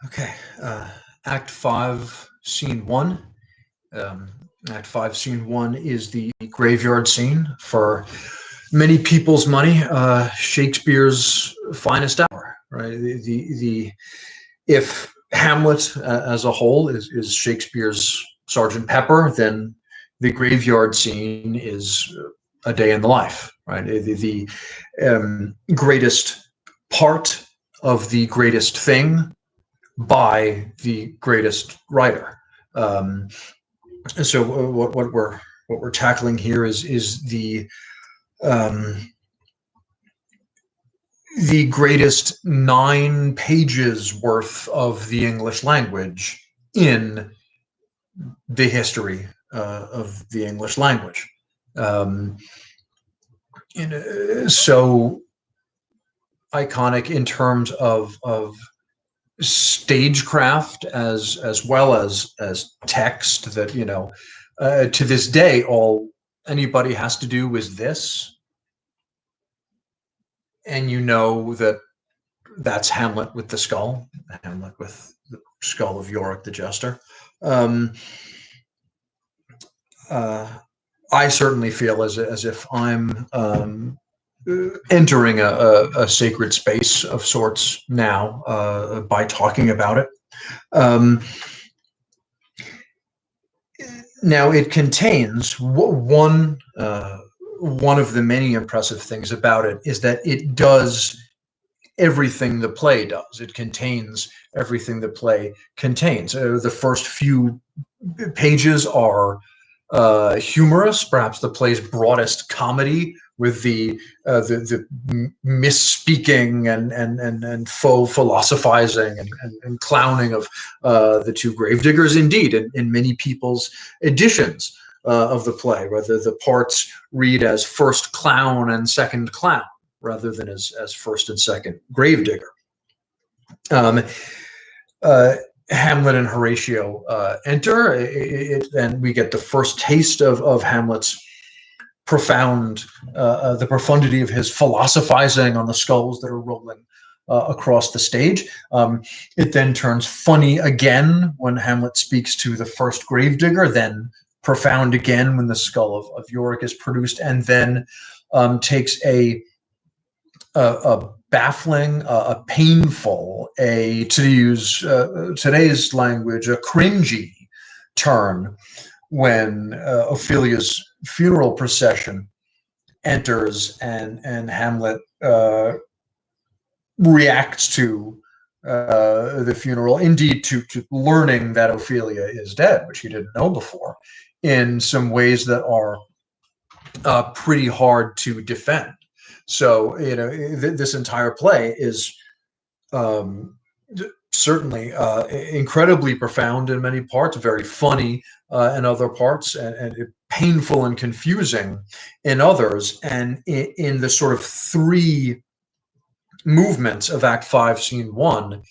Okay, Act 5, Scene 1. Um, Act 5, Scene 1 is the graveyard scene for many people's money, Shakespeare's finest hour, right? If Hamlet as a whole is Shakespeare's Sergeant Pepper, then the graveyard scene is a day in the life, right? The greatest part of the greatest thing by the greatest writer. Um, so what we're tackling here is um, the greatest 9 pages worth of the English language in the history of the English language. So iconic in terms of stagecraft as well as text that to this day all anybody has to do is this, and that's Hamlet with the skull, Hamlet with the skull of Yorick the Jester. I certainly feel as if I'm entering a sacred space of sorts now by talking about it. Now, it contains one of the many impressive things about it is that it does everything the play does. It contains everything the play contains. The first few pages are humorous, perhaps the play's broadest comedy, with the misspeaking and faux philosophizing and clowning of the two gravediggers. Indeed, in many people's editions of the play, whether the parts read as first clown and second clown rather than as first and second gravedigger. Hamlet and Horatio enter, and we get the first taste of Hamlet's the profundity of his philosophizing on the skulls that are rolling across the stage. It then turns funny again when Hamlet speaks to the first gravedigger, then profound again when the skull of Yorick is produced, and then takes a baffling, a painful, to use today's language, a cringy turn when Ophelia's funeral procession enters and Hamlet reacts to the funeral, indeed to learning that Ophelia is dead, which he didn't know before, in some ways that are pretty hard to defend. So, this entire play is certainly incredibly profound in many parts, very funny in other parts, and painful and confusing in others. And in the sort of 3 movements of Act 5, Scene 1,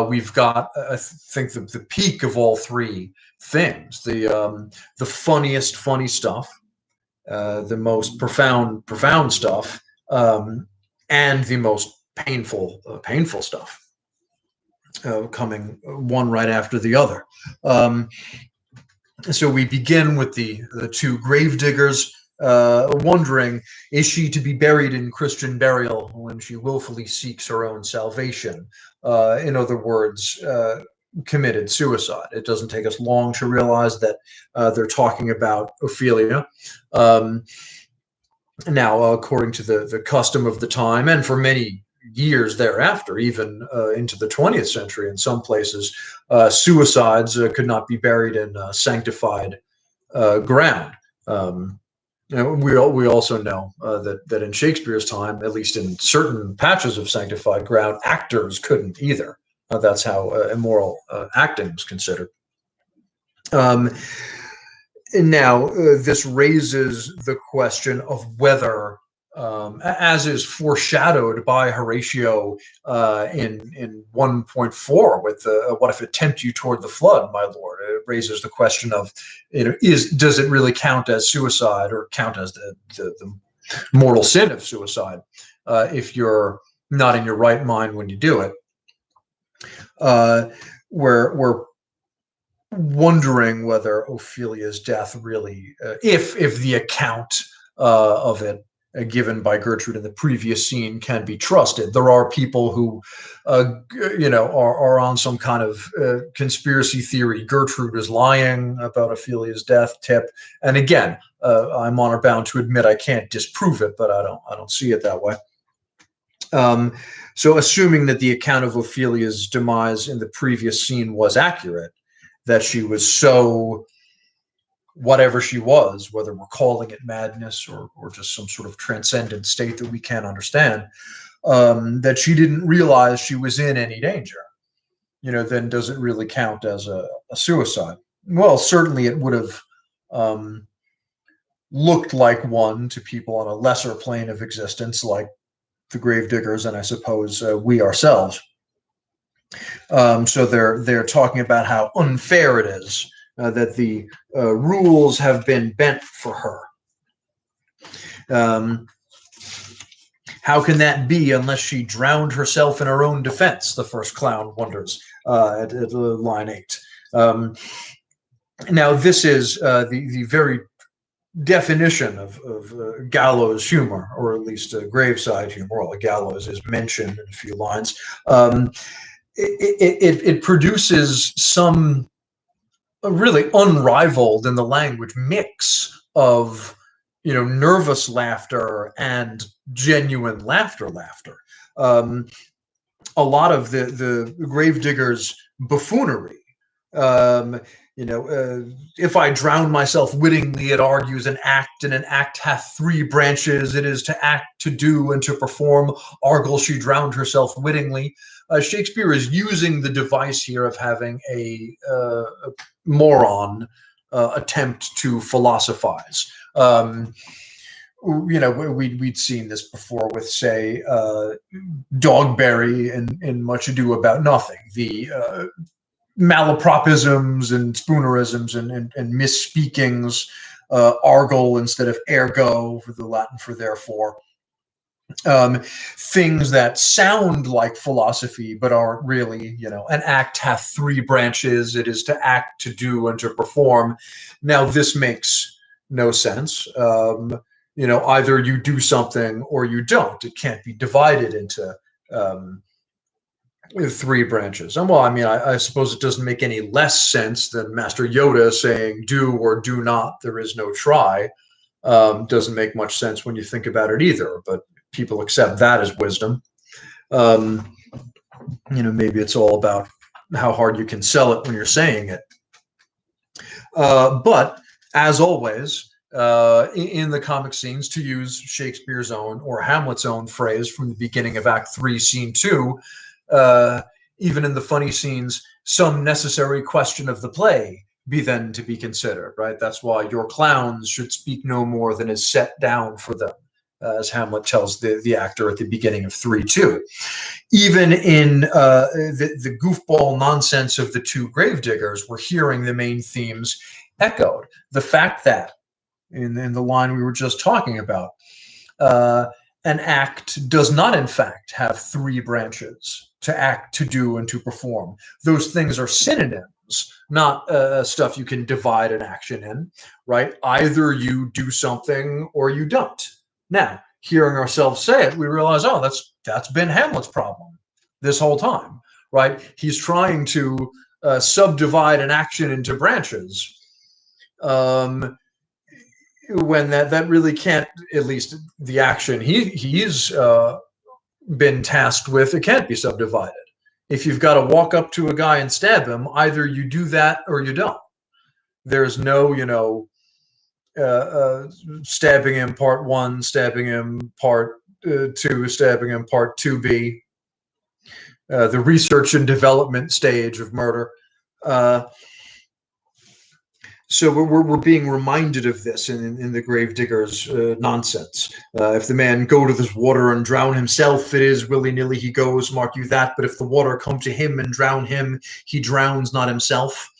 we've got, I think, the peak of all 3 things: the funniest funny stuff, the most profound stuff, and the most painful stuff, coming one right after the other. So we begin with the 2 gravediggers wondering, is she to be buried in Christian burial when she willfully seeks her own salvation? In other words, committed suicide. It doesn't take us long to realize that they're talking about Ophelia. Now, according to the custom of the time, and for many years thereafter, even into the 20th century in some places, suicides could not be buried in sanctified ground. We also know that in Shakespeare's time, at least in certain patches of sanctified ground, actors couldn't either. That's how immoral acting was considered. Now, this raises the question of whether, as is foreshadowed by Horatio in 1.4 with what if it tempt you toward the flood, my lord? It raises the question of, does it really count as suicide, or count as the mortal sin of suicide if you're not in your right mind when you do it? uh, where we're wondering whether Ophelia's death really, if the account of it given by Gertrude in the previous scene can be trusted. There are people who, are on some kind of conspiracy theory. Gertrude is lying about Ophelia's death tip, and again, I'm honor bound to admit I can't disprove it, but I don't see it that way. So, assuming that the account of Ophelia's demise in the previous scene was accurate, that she was so whatever she was, whether we're calling it madness or just some sort of transcendent state that we can't understand, that she didn't realize she was in any danger, then does it really count as a suicide? Well, certainly it would have looked like one to people on a lesser plane of existence, like the gravediggers, and I suppose we ourselves. So they're talking about how unfair it is that the rules have been bent for her. How can that be unless she drowned herself in her own defense? The first clown wonders at line 8. Now, this is the very definition of gallows humor, or at least graveside humor. Well, a gallows is mentioned in a few lines. It produces some really unrivaled in the language mix of nervous laughter and genuine laughter. A lot of the gravediggers' buffoonery. If I drown myself wittingly, it argues an act, and an act hath 3 branches. It is to act, to do, and to perform. Argal, she drowned herself wittingly. Shakespeare is using the device here of having a moron attempt to philosophize. We'd seen this before with, say, Dogberry in Much Ado About Nothing. The malapropisms and spoonerisms and misspeakings, argal instead of ergo, for the Latin for therefore. Things that sound like philosophy but aren't really. An act hath 3 branches. It is to act, to do, and to perform. Now, this makes no sense. Either you do something or you don't. It can't be divided into 3 branches. And well, I suppose it doesn't make any less sense than Master Yoda saying do or do not, there is no try. Doesn't make much sense when you think about it either, but people accept that as wisdom. Maybe it's all about how hard you can sell it when you're saying it. But as always, in the comic scenes, to use Shakespeare's own or Hamlet's own phrase from the beginning of Act 3, Scene 2, even in the funny scenes, some necessary question of the play be then to be considered, right? That's why your clowns should speak no more than is set down for them, as Hamlet tells the actor at the beginning of 3-2. Even in the goofball nonsense of the 2 gravediggers, we're hearing the main themes echoed. The fact that, in the line we were just talking about, an act does not, in fact, have 3 branches: to act, to do, and to perform. Those things are synonyms, not stuff you can divide an action in, right? Either you do something or you don't. Now, hearing ourselves say it, we realize, oh, that's been Hamlet's problem this whole time, right? He's trying to subdivide an action into branches, when that really can't, at least the action he's been tasked with, it can't be subdivided. If you've got to walk up to a guy and stab him, either you do that or you don't. There's no, stabbing him part 1, stabbing him part 2, stabbing him part 2B, the research and development stage of murder. So we're being reminded of this in the gravedigger's nonsense. If the man go to this water and drown himself, it is willy-nilly he goes, mark you that. But if the water come to him and drown him, he drowns not himself.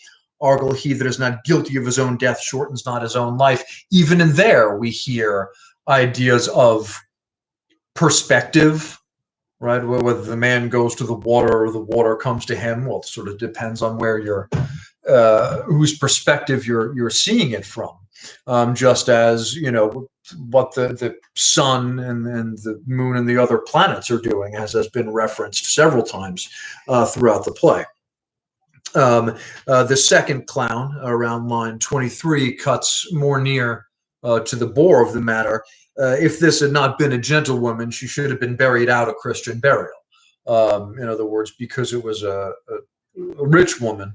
Argal, he that is not guilty of his own death shortens not his own life. Even in there, we hear ideas of perspective, right? Whether the man goes to the water or the water comes to him, well, it sort of depends on where you're, whose perspective you're seeing it from. Just as what the sun and the moon and the other planets are doing, as has been referenced several times throughout the play. The second clown, around line 23, cuts more near to the bore of the matter. If this had not been a gentlewoman, she should have been buried out a Christian burial. In other words, because it was a rich woman,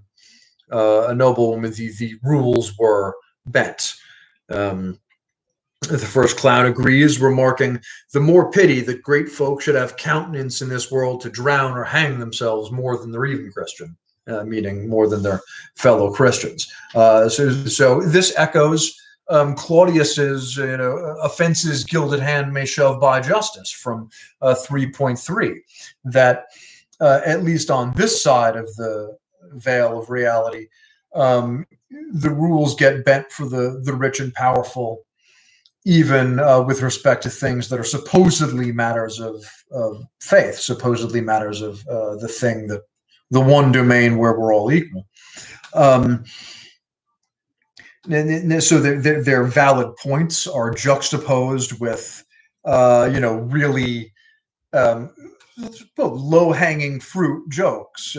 a noblewoman, the rules were bent. The first clown agrees, remarking, "The more pity that great folk should have countenance in this world to drown or hang themselves more than they're even Christian," meaning more than their fellow Christians. So this echoes Claudius's, offenses gilded hand may shove by justice from 3.3, that at least on this side of the veil of reality, the rules get bent for the rich and powerful, even with respect to things that are supposedly matters of faith, supposedly matters of the one domain where we're all equal. So their valid points are juxtaposed with, really low-hanging fruit jokes.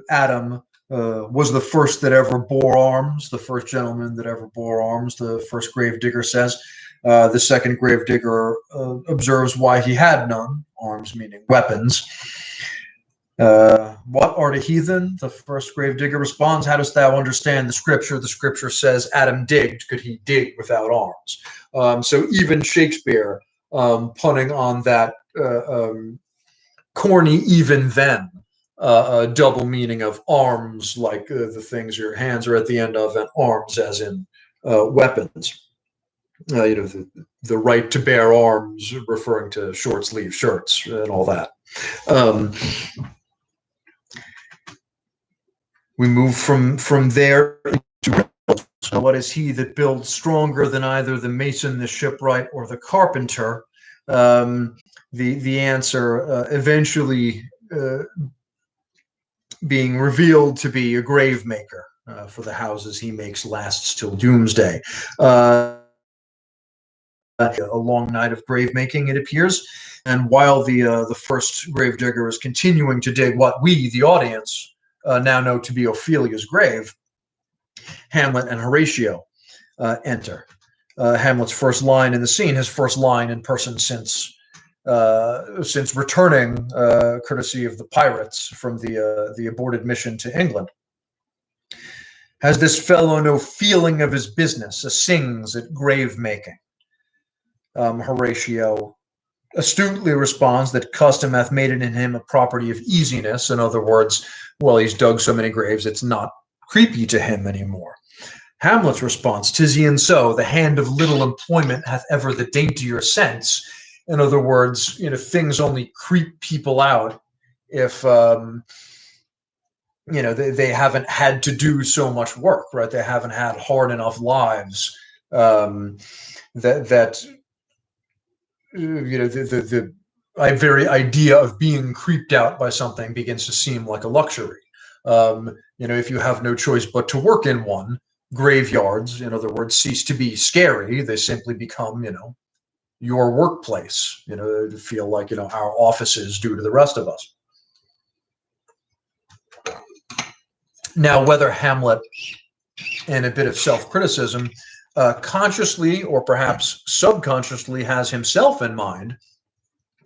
Adam was the first that ever bore arms, the first gentleman that ever bore arms, the first gravedigger says. The second gravedigger observes why he had none, arms meaning weapons. What art a heathen? The first gravedigger responds, how dost thou understand the scripture? The scripture says Adam digged. Could he dig without arms? So even Shakespeare, punning on that corny even then double meaning of arms, like the things your hands are at the end of, and arms as in weapons. The right to bear arms, referring to short sleeve shirts and all that. We move from there into what is he that builds stronger than either the mason, the shipwright, or the carpenter? The answer eventually being revealed to be a grave maker, for the houses he makes lasts till doomsday. A long night of grave making, it appears, and while the first gravedigger is continuing to dig what we, the audience, now know to be Ophelia's grave, Hamlet and Horatio enter. Hamlet's first line in the scene, his first line in person since returning, courtesy of the pirates from the aborted mission to England. Has this fellow no feeling of his business? Sings at grave making. Horatio astutely responds that custom hath made it in him a property of easiness. In other words, well, he's dug so many graves, it's not creepy to him anymore. Hamlet's response, 'tis e'en so, the hand of little employment hath ever the daintier sense. In other words, things only creep people out if they haven't had to do so much work, right? They haven't had hard enough lives that the very idea of being creeped out by something begins to seem like a luxury. If you have no choice but to work in one, graveyards, in other words, cease to be scary. They simply become, your workplace, to feel like, our offices do to the rest of us. Now, whether Hamlet, and a bit of self-criticism, consciously or perhaps subconsciously has himself in mind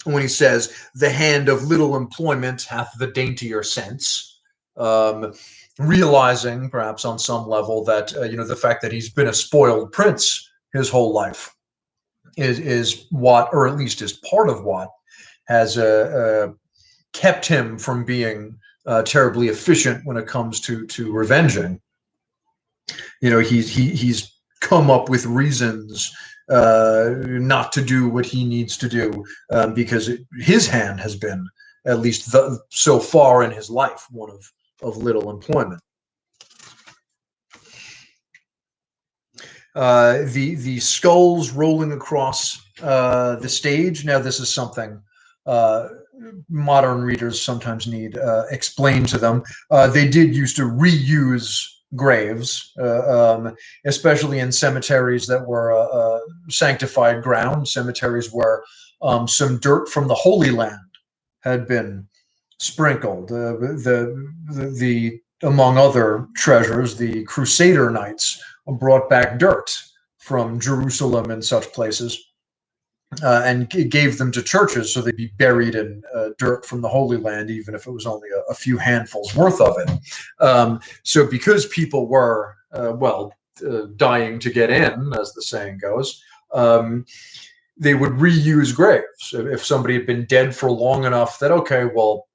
when he says, the hand of little employment hath the daintier sense, realizing perhaps on some level that, the fact that he's been a spoiled prince his whole life is what, or at least is part of what, has kept him from being terribly efficient when it comes to revenging. He's come up with reasons not to do what he needs to do because his hand has been, at least so far in his life, one of little employment. The skulls rolling across the stage. Now, this is something modern readers sometimes need explained to them. They did used to reuse graves, especially in cemeteries that were sanctified ground, cemeteries where some dirt from the Holy Land had been sprinkled. The among other treasures, the Crusader Knights brought back dirt from Jerusalem and such places, and gave them to churches so they'd be buried in dirt from the Holy Land, even if it was only a few handfuls worth of it. So because people were, dying to get in, as the saying goes, they would reuse graves. If somebody had been dead for long enough that, okay, well,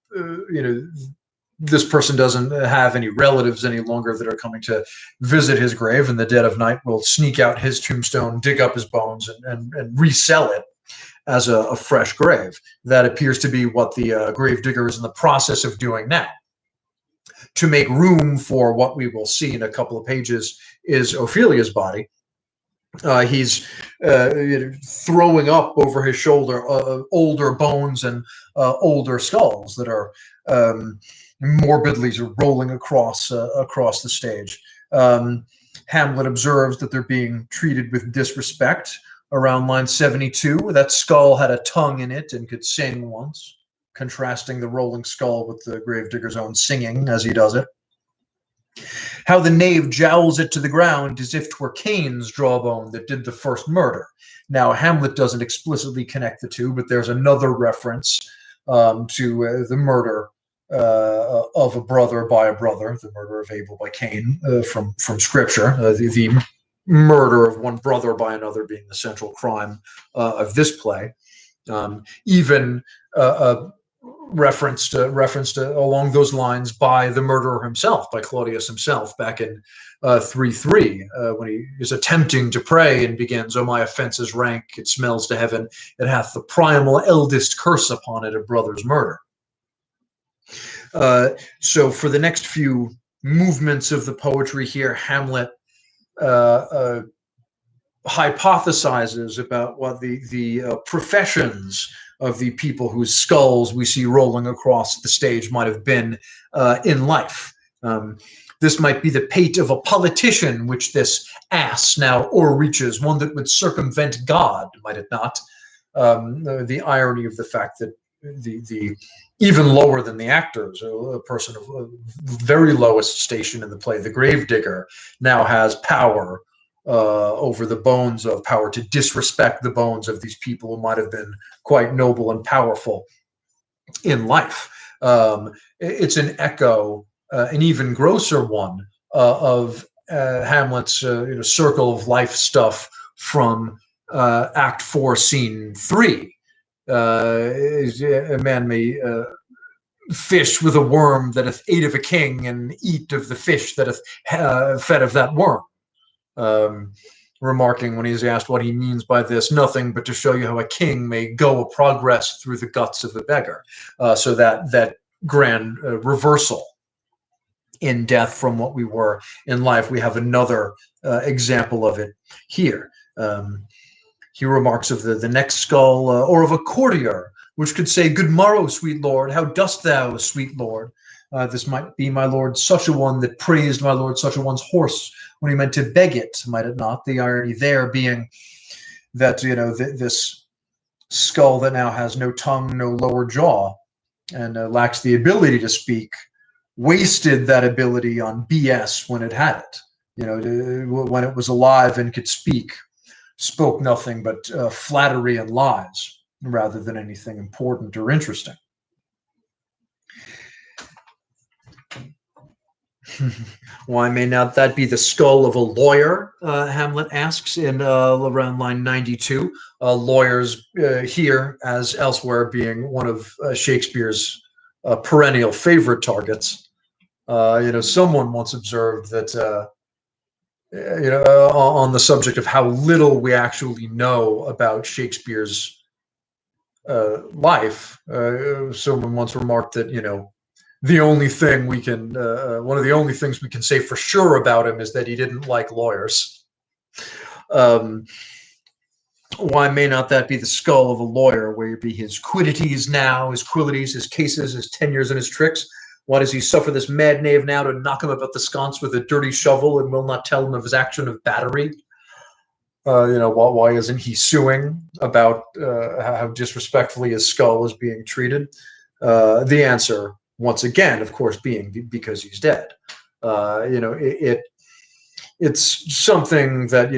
this person doesn't have any relatives any longer that are coming to visit his grave, in the dead of night will sneak out his tombstone, dig up his bones, and resell it as a fresh grave. That appears to be what the grave digger is in the process of doing now. To make room for what we will see in a couple of pages is Ophelia's body. He's throwing up over his shoulder older bones and older skulls that are morbidly rolling across the stage. Hamlet observes that they're being treated with disrespect. Around line 72, that skull had a tongue in it and could sing once, contrasting the rolling skull with the gravedigger's own singing as he does it. How the knave jowls it to the ground as if 'twere Cain's jawbone that did the first murder. Now, Hamlet doesn't explicitly connect the two, but there's another reference to the murder of a brother by a brother, the murder of Abel by Cain from Scripture, the murder of one brother by another being the central crime of this play. Even referenced along those lines by the murderer himself, by Claudius himself, back in 3:3, when he is attempting to pray and begins, "Oh, my offense is rank, it smells to heaven, it hath the primal eldest curse upon it, a brother's murder." So for the next few movements of the poetry here, Hamlet hypothesizes about what the professions of the people whose skulls we see rolling across the stage might have been in life. This might be the pate of a politician, which this ass now o'erreaches, one that would circumvent God, might it not? The irony of the fact that the even lower than the actors, a person of very lowest station in the play, the gravedigger, now has power over the bones of power to disrespect the bones of these people who might have been quite noble and powerful in life. It's an echo, an even grosser one, of Hamlet's circle of life stuff from Act 4, Scene 3. A man may fish with a worm that hath ate of a king, and eat of the fish that hath fed of that worm. Remarking, when he's asked what he means by this, nothing but to show you how a king may go a progress through the guts of a beggar. So that grand reversal in death from what we were in life, we have another example of it here. He remarks of the next skull, or of a courtier, which could say, "Good morrow, sweet lord, how dost thou, sweet lord?" This might be my lord such a one that praised my lord such a one's horse when he meant to beg it, might it not? The irony there being that, this skull that now has no tongue, no lower jaw, and lacks the ability to speak, wasted that ability on BS when it had it. When it was alive and could speak, spoke nothing but flattery and lies, rather than anything important or interesting. Why may not that be the skull of a lawyer? Hamlet asks in around line 92. Lawyers here, as elsewhere, being one of Shakespeare's perennial favorite targets. Someone once observed that on the subject of how little we actually know about Shakespeare's life. Someone once remarked that, the only thing we can, one of the only things we can say for sure about him is that he didn't like lawyers. Why may not that be the skull of a lawyer, where it be his quiddities now, his quillities, his cases, his tenures, and his tricks? Why does he suffer this mad knave now to knock him about the sconce with a dirty shovel, and will not tell him of his action of battery? Why isn't he suing about how disrespectfully his skull is being treated? The answer, once again, of course, being because he's dead. It's something that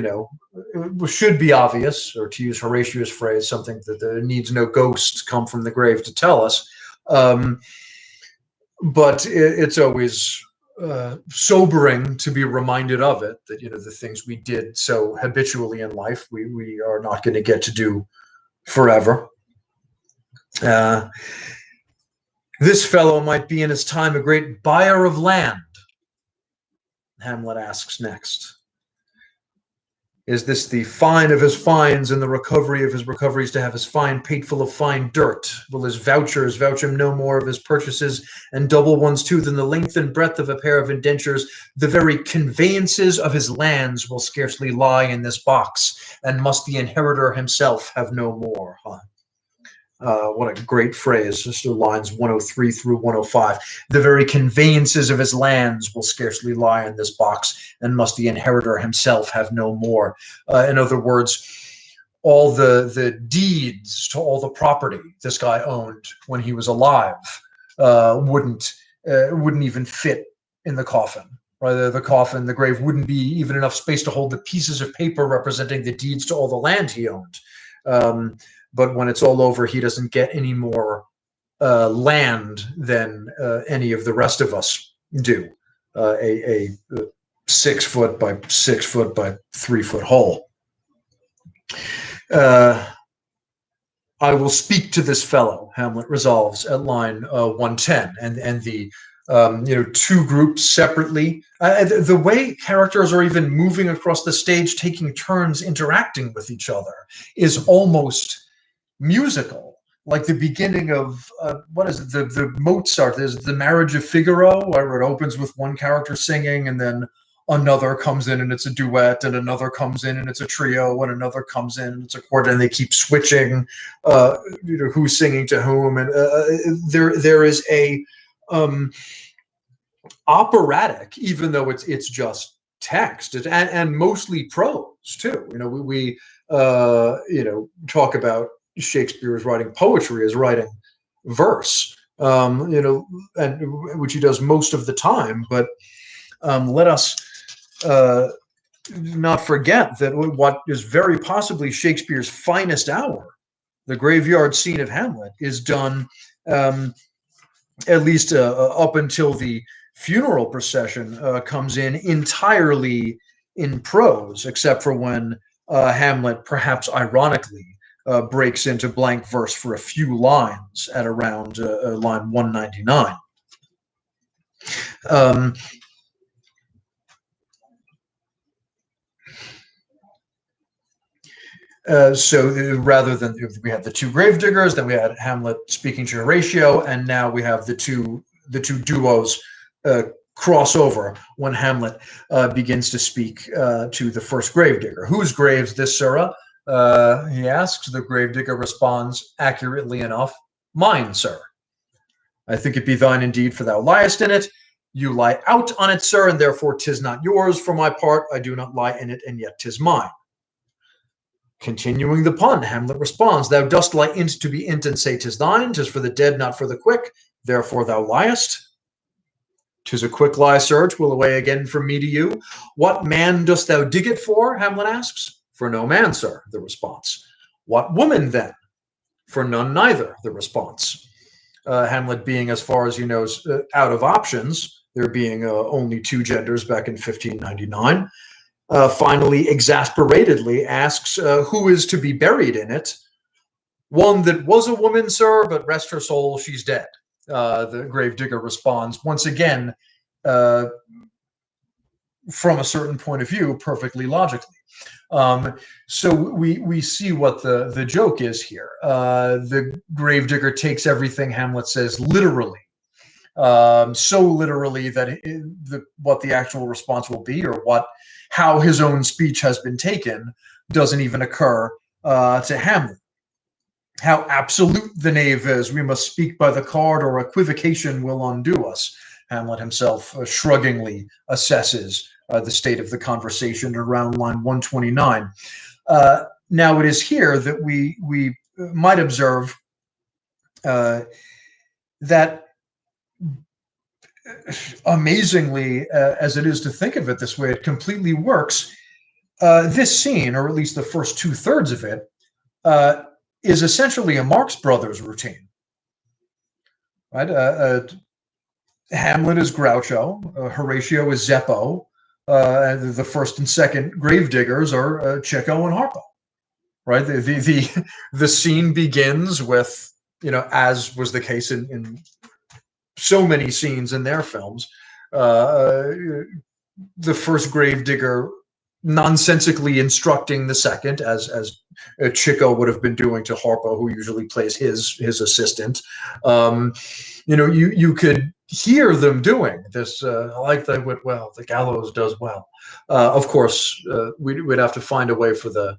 should be obvious, or to use Horatio's phrase, something that needs no ghost come from the grave to tell us. But it's always sobering to be reminded of it, that the things we did so habitually in life, we are not going to get to do forever. This fellow might be in his time a great buyer of land, Hamlet asks next. Is this the fine of his fines and the recovery of his recoveries, to have his fine paid full of fine dirt? Will his vouchers vouch him no more of his purchases, and double ones too than the length and breadth of a pair of indentures? The very conveyances of his lands will scarcely lie in this box, and must the inheritor himself have no more. What a great phrase. Just lines 103 through 105. The very conveyances of his lands will scarcely lie in this box, and must the inheritor himself have no more. In other words, all the deeds to all the property this guy owned when he was alive wouldn't even fit in the coffin. Right? The coffin, the grave, wouldn't be even enough space to hold the pieces of paper representing the deeds to all the land he owned. But when it's all over, he doesn't get any more land than any of the rest of us do. A 6 foot by 6 foot by 3 foot hole. I will speak to this fellow, Hamlet resolves at line 110, and the two groups separately. The way characters are even moving across the stage, taking turns interacting with each other, is almost musical, like the beginning of what is it? The Mozart. There's the Marriage of Figaro, where it opens with one character singing, and then another comes in and it's a duet, and another comes in and it's a trio, and another comes in and it's a quartet, and they keep switching who's singing to whom, and there is a operatic, even though it's just text, and mostly prose too. We talk about Shakespeare as writing poetry, as writing verse, and which he does most of the time. But let us not forget that what is very possibly Shakespeare's finest hour, the graveyard scene of Hamlet, is done at least up until the funeral procession comes in entirely in prose, except for when Hamlet, perhaps ironically, breaks into blank verse for a few lines at around line 199. So rather than, we had the two gravediggers, then we had Hamlet speaking to Horatio, and now we have the two duos cross over when Hamlet begins to speak to the first gravedigger. Whose grave's this, sirrah? He asks. The gravedigger responds accurately enough, "Mine, sir." "I think it be thine indeed, for thou liest in it. You lie out on it, sir, and therefore 'tis not yours. For my part, I do not lie in it, and yet 'tis mine." Continuing the pun, Hamlet responds, "Thou dost lie in't to be in't, and say 'tis thine. 'Tis for the dead, not for the quick. Therefore thou liest." "'Tis a quick lie, sir. 'Twill away again from me to you." "What man dost thou dig it for?" Hamlet asks. "For no man, sir," the response. "What woman, then?" "For none neither," the response. Hamlet being, as far as he knows, out of options, there being only two genders back in 1599, finally exasperatedly asks, "Who is to be buried in it?" "One that was a woman, sir, but rest her soul, she's dead," the gravedigger responds, once again, from a certain point of view, perfectly logically. So we see what the joke is here. The gravedigger takes everything Hamlet says literally, so literally that what the actual response will be, or how his own speech has been taken, doesn't even occur to Hamlet. How absolute the knave is. We must speak by the card, or equivocation will undo us. Hamlet himself shruggingly assesses the state of the conversation around line 129. Now, it is here that we might observe that, amazingly as it is to think of it this way, it completely works. This scene, or at least the first 2/3 of it, is essentially a Marx Brothers routine. Right? Hamlet is Groucho, Horatio is Zeppo, the first and second gravediggers are Chico and Harpo. Right? The scene begins with, as was the case in so many scenes in their films, the first gravedigger nonsensically instructing the second, as Chico would have been doing to Harpo, who usually plays his assistant. You could hear them doing this. I like that went well. The gallows does well. Of course, we'd have to find a way for the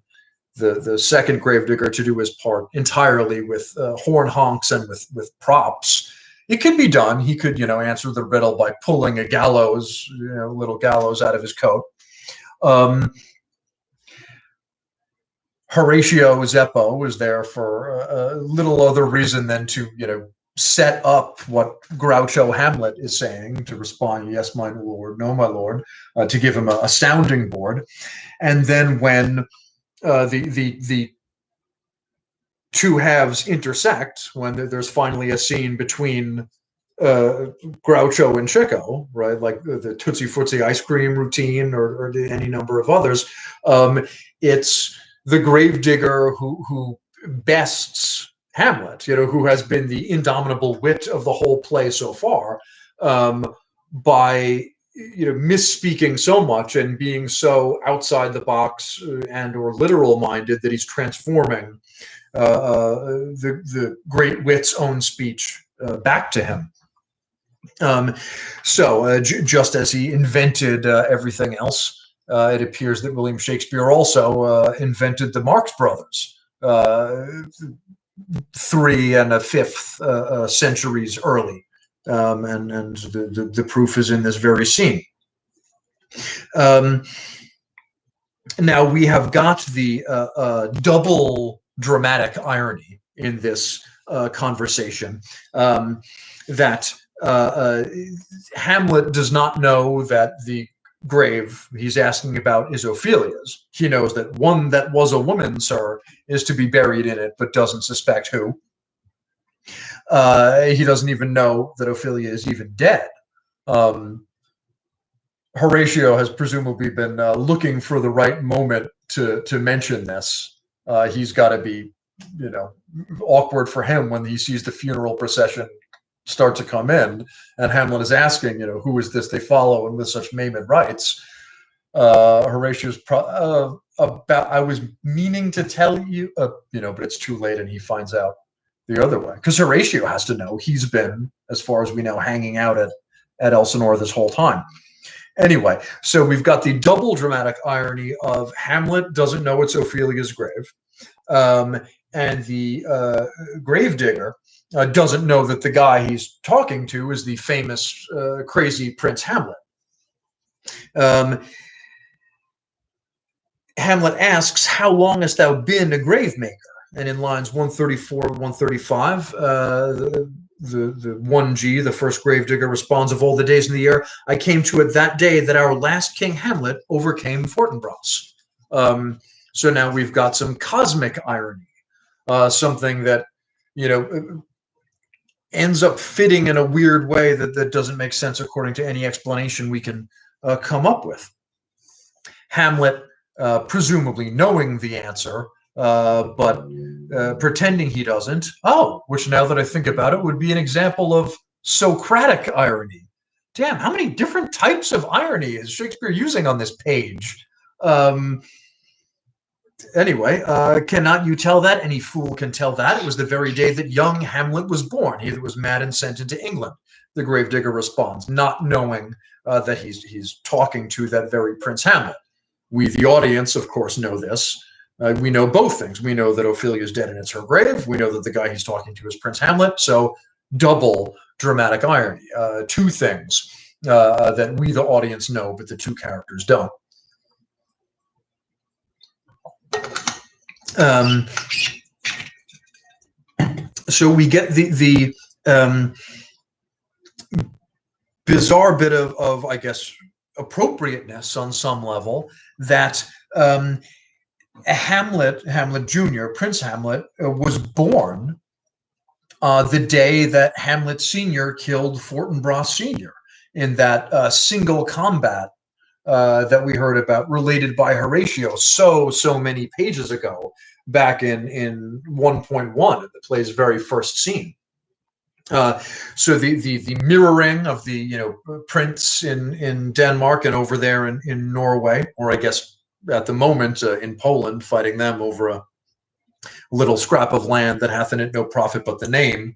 second gravedigger to do his part entirely with horn honks and with props. It could be done. He could, answer the riddle by pulling a gallows, little gallows out of his coat. Horatio Zeppo was there for a little other reason than to, set up what Groucho Hamlet is saying, to respond, yes, my lord, no, my lord, to give him a sounding board. And then when the two halves intersect, when there's finally a scene between Groucho and Chico, right, like the Tootsie Footsie ice cream routine, or any number of others, it's the gravedigger who bests Hamlet, who has been the indomitable wit of the whole play so far, by misspeaking so much and being so outside the box and or literal minded that he's transforming the great wit's own speech back to him. Just as he invented everything else, it appears that William Shakespeare also invented the Marx Brothers 3 1/5 centuries early, and the proof is in this very scene. Now we have got the double dramatic irony in this conversation, that Hamlet does not know that the grave he's asking about is Ophelia's. He knows that one that was a woman, sir, is to be buried in it, but doesn't suspect who. He doesn't even know that Ophelia is even dead. Horatio has presumably been looking for the right moment to mention this. He's got to be, awkward for him when he sees the funeral procession start to come in, and Hamlet is asking, who is this they follow and with such maimed rites? Horatio's I was meaning to tell you, but it's too late, and he finds out the other way, because Horatio has to know. He's been, as far as we know, hanging out at Elsinore this whole time. Anyway, so we've got the double dramatic irony of Hamlet doesn't know it's Ophelia's grave, and the gravedigger doesn't know that the guy he's talking to is the famous crazy Prince Hamlet. Hamlet asks, "How long hast thou been a grave maker?" And in lines 134 and 135, the 1G, the first gravedigger, responds, "Of all the days in the year, I came to it that day that our last King Hamlet overcame Fortinbras." So now we've got some cosmic irony, something that, ends up fitting in a weird way that doesn't make sense according to any explanation we can come up with. Hamlet, presumably knowing the answer, but pretending he doesn't. Which, now that I think about it, would be an example of Socratic irony. Damn, how many different types of irony is Shakespeare using on this page? Anyway, cannot you tell that? Any fool can tell that. It was the very day that young Hamlet was born. He that was mad and sent into England. The gravedigger responds, not knowing that he's talking to that very Prince Hamlet. We, the audience, of course, know this. We know both things. We know that Ophelia's dead and it's her grave. We know that the guy he's talking to is Prince Hamlet. So double dramatic irony. Two things that we, the audience, know, but the two characters don't. So we get the bizarre bit of, I guess, appropriateness on some level that Hamlet Jr., Prince Hamlet, was born the day that Hamlet Sr. killed Fortinbras Sr. in that single combat that we heard about, related by Horatio so many pages ago, back in 1.1, the play's very first scene. So the mirroring of the prince in Denmark and over there in Norway, or I guess at the moment in Poland, fighting them over a little scrap of land that hath in it no profit but the name,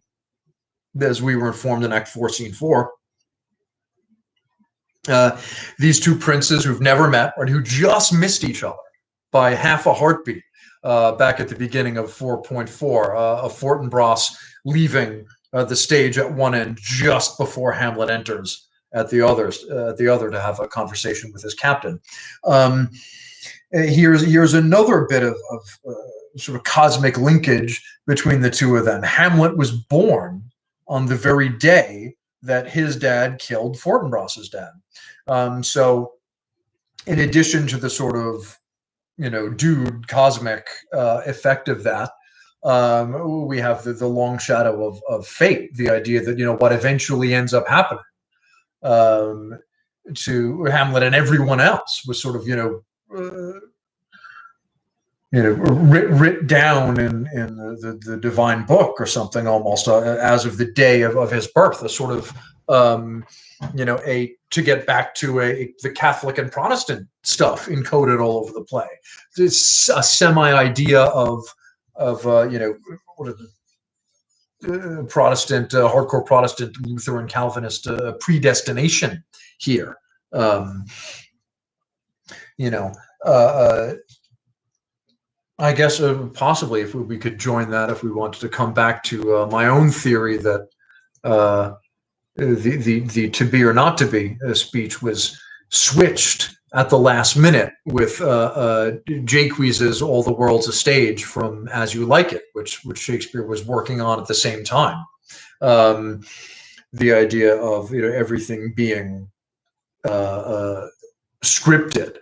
as we were informed in Act 4, Scene 4. These two princes who've never met, or who just missed each other by half a heartbeat back at the beginning of 4.4, of Fortinbras leaving the stage at one end just before Hamlet enters at the other to have a conversation with his captain. Here's another bit of sort of cosmic linkage between the two of them. Hamlet was born on the very day that his dad killed Fortinbras's dad. So in addition to the sort of, dude cosmic effect of that, we have the long shadow of fate, the idea that, what eventually ends up happening to Hamlet and everyone else was sort of, writ down in the divine book or something, almost as of the day of his birth, a sort of to get back to the Catholic and Protestant stuff encoded all over the play. It's a semi idea of what are the Protestant, hardcore Protestant, Lutheran, Calvinist predestination here. I guess possibly if we could join that, if we wanted to come back to my own theory that the to be or not to be speech was switched at the last minute with Jaquiz's "All the World's a Stage" from As You Like It, which Shakespeare was working on at the same time. The idea of everything being scripted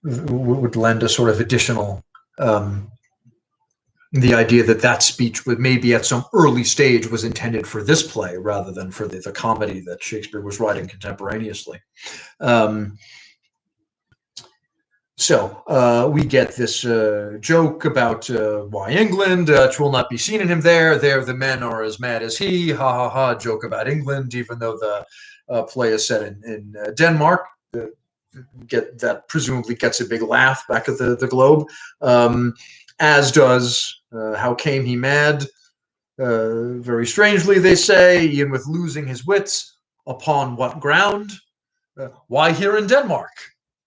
would lend a sort of additional the idea that speech would maybe at some early stage was intended for this play rather than for the comedy that Shakespeare was writing contemporaneously. So we get this joke about why England, 'twill not be seen in him there the men are as mad as he, ha ha ha, joke about England, even though the play is set in Denmark. That presumably gets a big laugh back at the Globe, as does how came he mad? Very strangely, they say, Ian with losing his wits. Upon what ground? Why here in Denmark?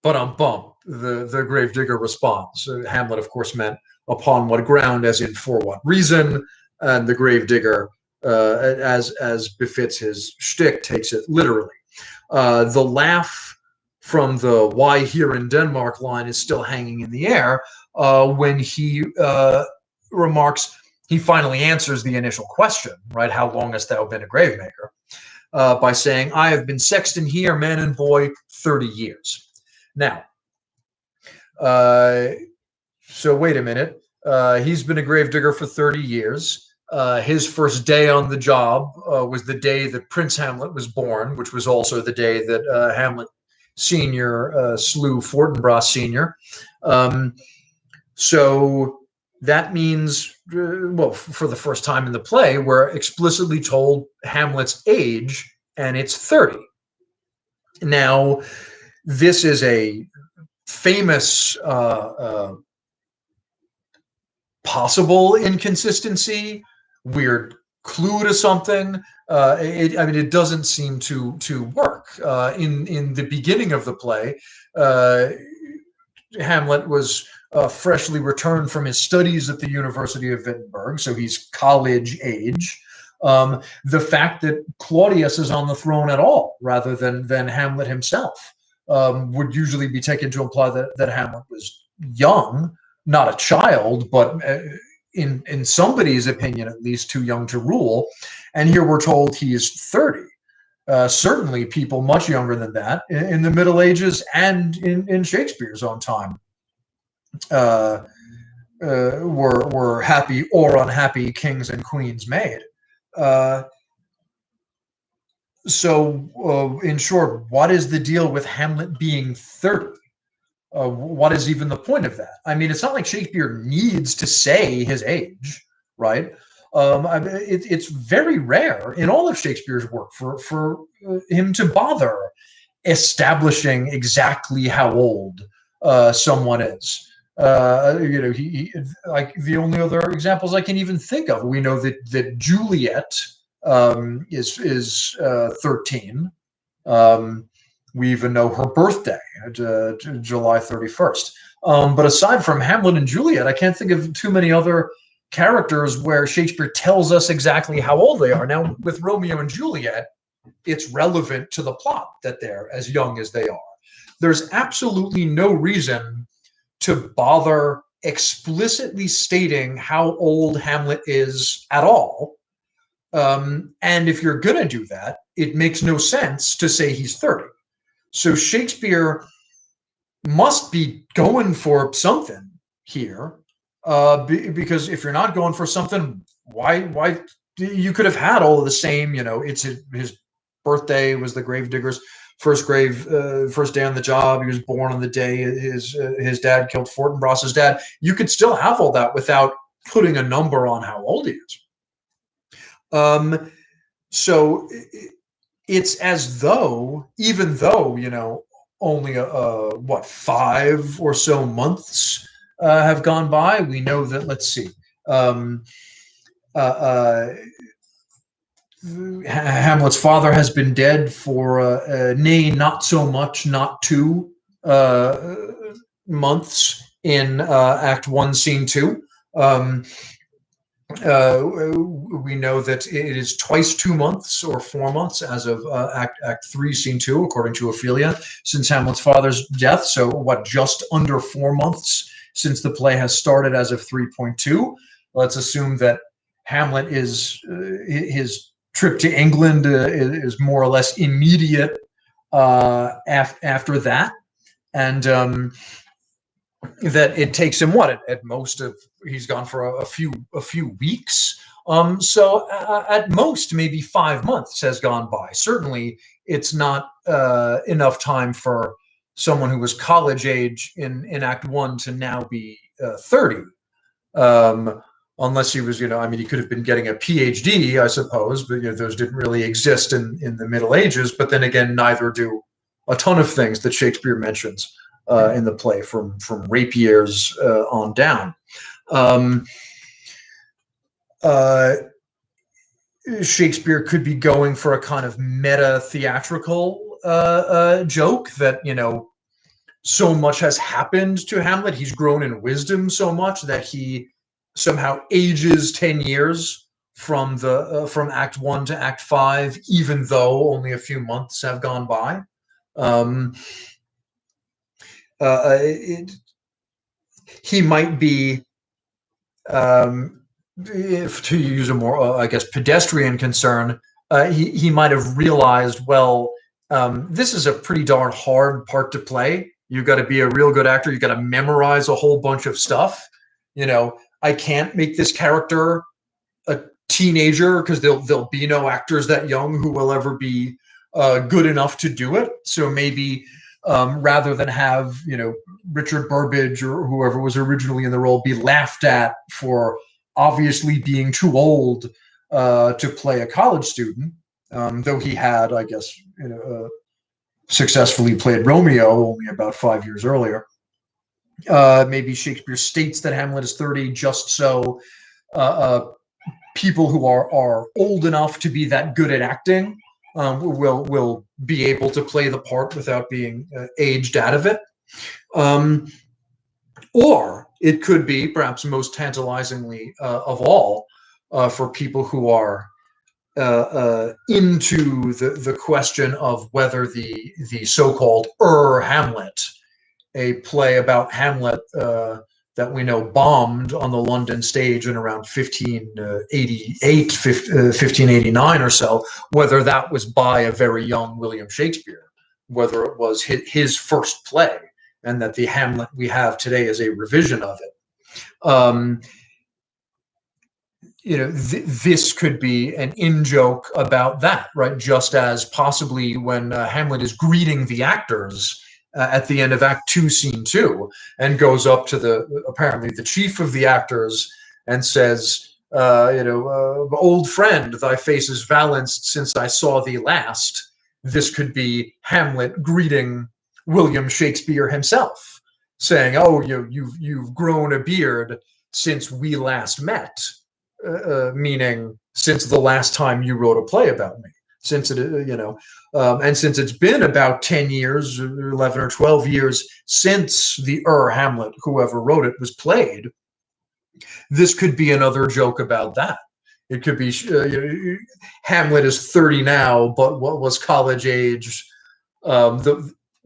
But the gravedigger responds. Hamlet, of course, meant upon what ground, as in for what reason, and the gravedigger, as befits his shtick, takes it literally. The laugh from the "why here in Denmark" line is still hanging in the air when he remarks, he finally answers the initial question, right? How long hast thou been a gravemaker? By saying, I have been sexton here, man and boy, 30 years. Now, so wait a minute. He's been a gravedigger for 30 years. His first day on the job was the day that Prince Hamlet was born, which was also the day that Hamlet Sr. slew Fortinbras Sr. So that means, well, for the first time in the play, we're explicitly told Hamlet's age, and it's 30. Now, this is a famous possible inconsistency, weird clue to something. It doesn't seem to work. In the beginning of the play, Hamlet was freshly returned from his studies at the University of Wittenberg, so he's college age. The fact that Claudius is on the throne at all, rather than Hamlet himself, would usually be taken to imply that Hamlet was young, not a child, but in somebody's opinion, at least too young to rule. And here we're told he is 30. Certainly, people much younger than that in the Middle Ages and in Shakespeare's own time were happy or unhappy kings and queens made. So, in short, what is the deal with Hamlet being 30? What is even the point of that? I mean, it's not like Shakespeare needs to say his age, right? It's very rare in all of Shakespeare's work for him to bother establishing exactly how old someone is. He like the only other examples I can even think of. We know that Juliet is 13. We even know her birthday, July 31st. But aside from Hamlet and Juliet, I can't think of too many other characters where Shakespeare tells us exactly how old they are. Now, with Romeo and Juliet, it's relevant to the plot that they're as young as they are. There's absolutely no reason to bother explicitly stating how old Hamlet is at all. And if you're going to do that, it makes no sense to say he's 30. So Shakespeare must be going for something here, because if you're not going for something, why you could have had all of the same, it's his birthday was the gravedigger's first day on the job. He was born on the day his dad killed Fortinbras's dad. You could still have all that without putting a number on how old he is. So it's as though, even though, only 5 or so months have gone by, we know that, let's see, Hamlet's father has been dead for nay, not so much, not 2 months in Act 1, Scene 2. We know that it is twice 2 months or 4 months as of Act 3, Scene 2, according to Ophelia, since Hamlet's father's death. So just under 4 months since the play has started as of 3.2. Let's assume that Hamlet is his trip to England is more or less immediate after that, and that it takes him at most he's gone for a few weeks. So at most maybe 5 months has gone by. Certainly, it's not enough time for someone who was college age in Act 1 to now be 30. Unless he was, he could have been getting a PhD, I suppose, but those didn't really exist in the Middle Ages. But then again, neither do a ton of things that Shakespeare mentions in the play, from rapiers on down. Shakespeare could be going for a kind of meta theatrical joke that so much has happened to Hamlet. He's grown in wisdom so much that he somehow ages 10 years from Act 1 to Act 5, even though only a few months have gone by. He might be, if to use a more, pedestrian concern, he might have realized, this is a pretty darn hard part to play. You've got to be a real good actor. You've got to memorize a whole bunch of stuff. I can't make this character a teenager because there'll be no actors that young who will ever be good enough to do it. So maybe rather than have Richard Burbage or whoever was originally in the role be laughed at for obviously being too old to play a college student, though he had, I guess, successfully played Romeo only about 5 years earlier. Maybe Shakespeare states that Hamlet is 30 just so people who are old enough to be that good at acting will be able to play the part without being aged out of it. Or it could be, perhaps most tantalizingly of all, for people who are into the question of whether the so-called Hamlet, a play about Hamlet that we know bombed on the London stage in around 1588, 1589 or so, whether that was by a very young William Shakespeare, whether it was his first play, and that the Hamlet we have today is a revision of it. This could be an in-joke about that, right? Just as possibly when Hamlet is greeting the actors at the end of Act 2, Scene 2, and goes up to apparently the chief of the actors and says, old friend, thy face is valanced since I saw thee last. This could be Hamlet greeting William Shakespeare himself, saying, "Oh, you've grown a beard since we last met." Meaning since the last time you wrote a play about me, since it, and since it's been about 10 years, 11 or 12 years since the Hamlet, whoever wrote it, was played, this could be another joke about that. It could be Hamlet is 30 now, but what was college age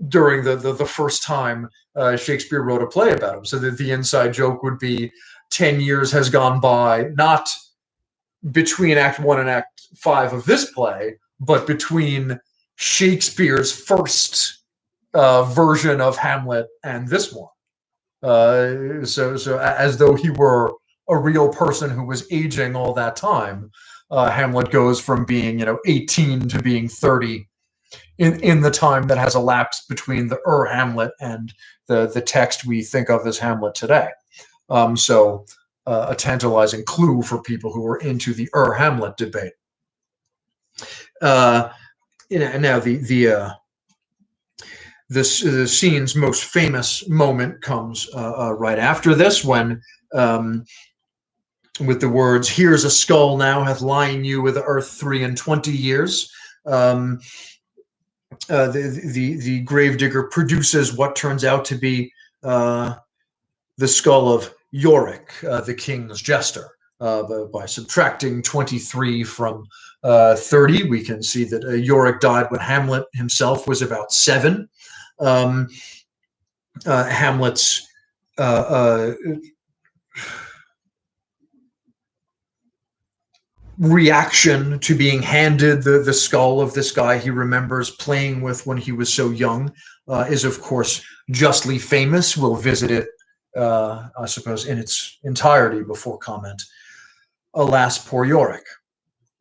during the first time Shakespeare wrote a play about him. So that the inside joke would be 10 years has gone by, not between Act 1 and Act 5 of this play, but between Shakespeare's first version of Hamlet and this one. So as though he were a real person who was aging all that time, Hamlet goes from being 18 to being 30 in the time that has elapsed between the Hamlet and the text we think of as Hamlet today. So a tantalizing clue for people who are into the Hamlet debate. Now the scene's most famous moment comes right after this, when with the words, "Here's a skull now hath lying you with the earth 23 years." The gravedigger produces what turns out to be the skull of Yorick, the king's jester. By subtracting 23 from 30, we can see that Yorick died when Hamlet himself was about 7. Hamlet's reaction to being handed the skull of this guy he remembers playing with when he was so young is, of course, justly famous. We'll visit it, I suppose, in its entirety before comment. "Alas, poor Yorick!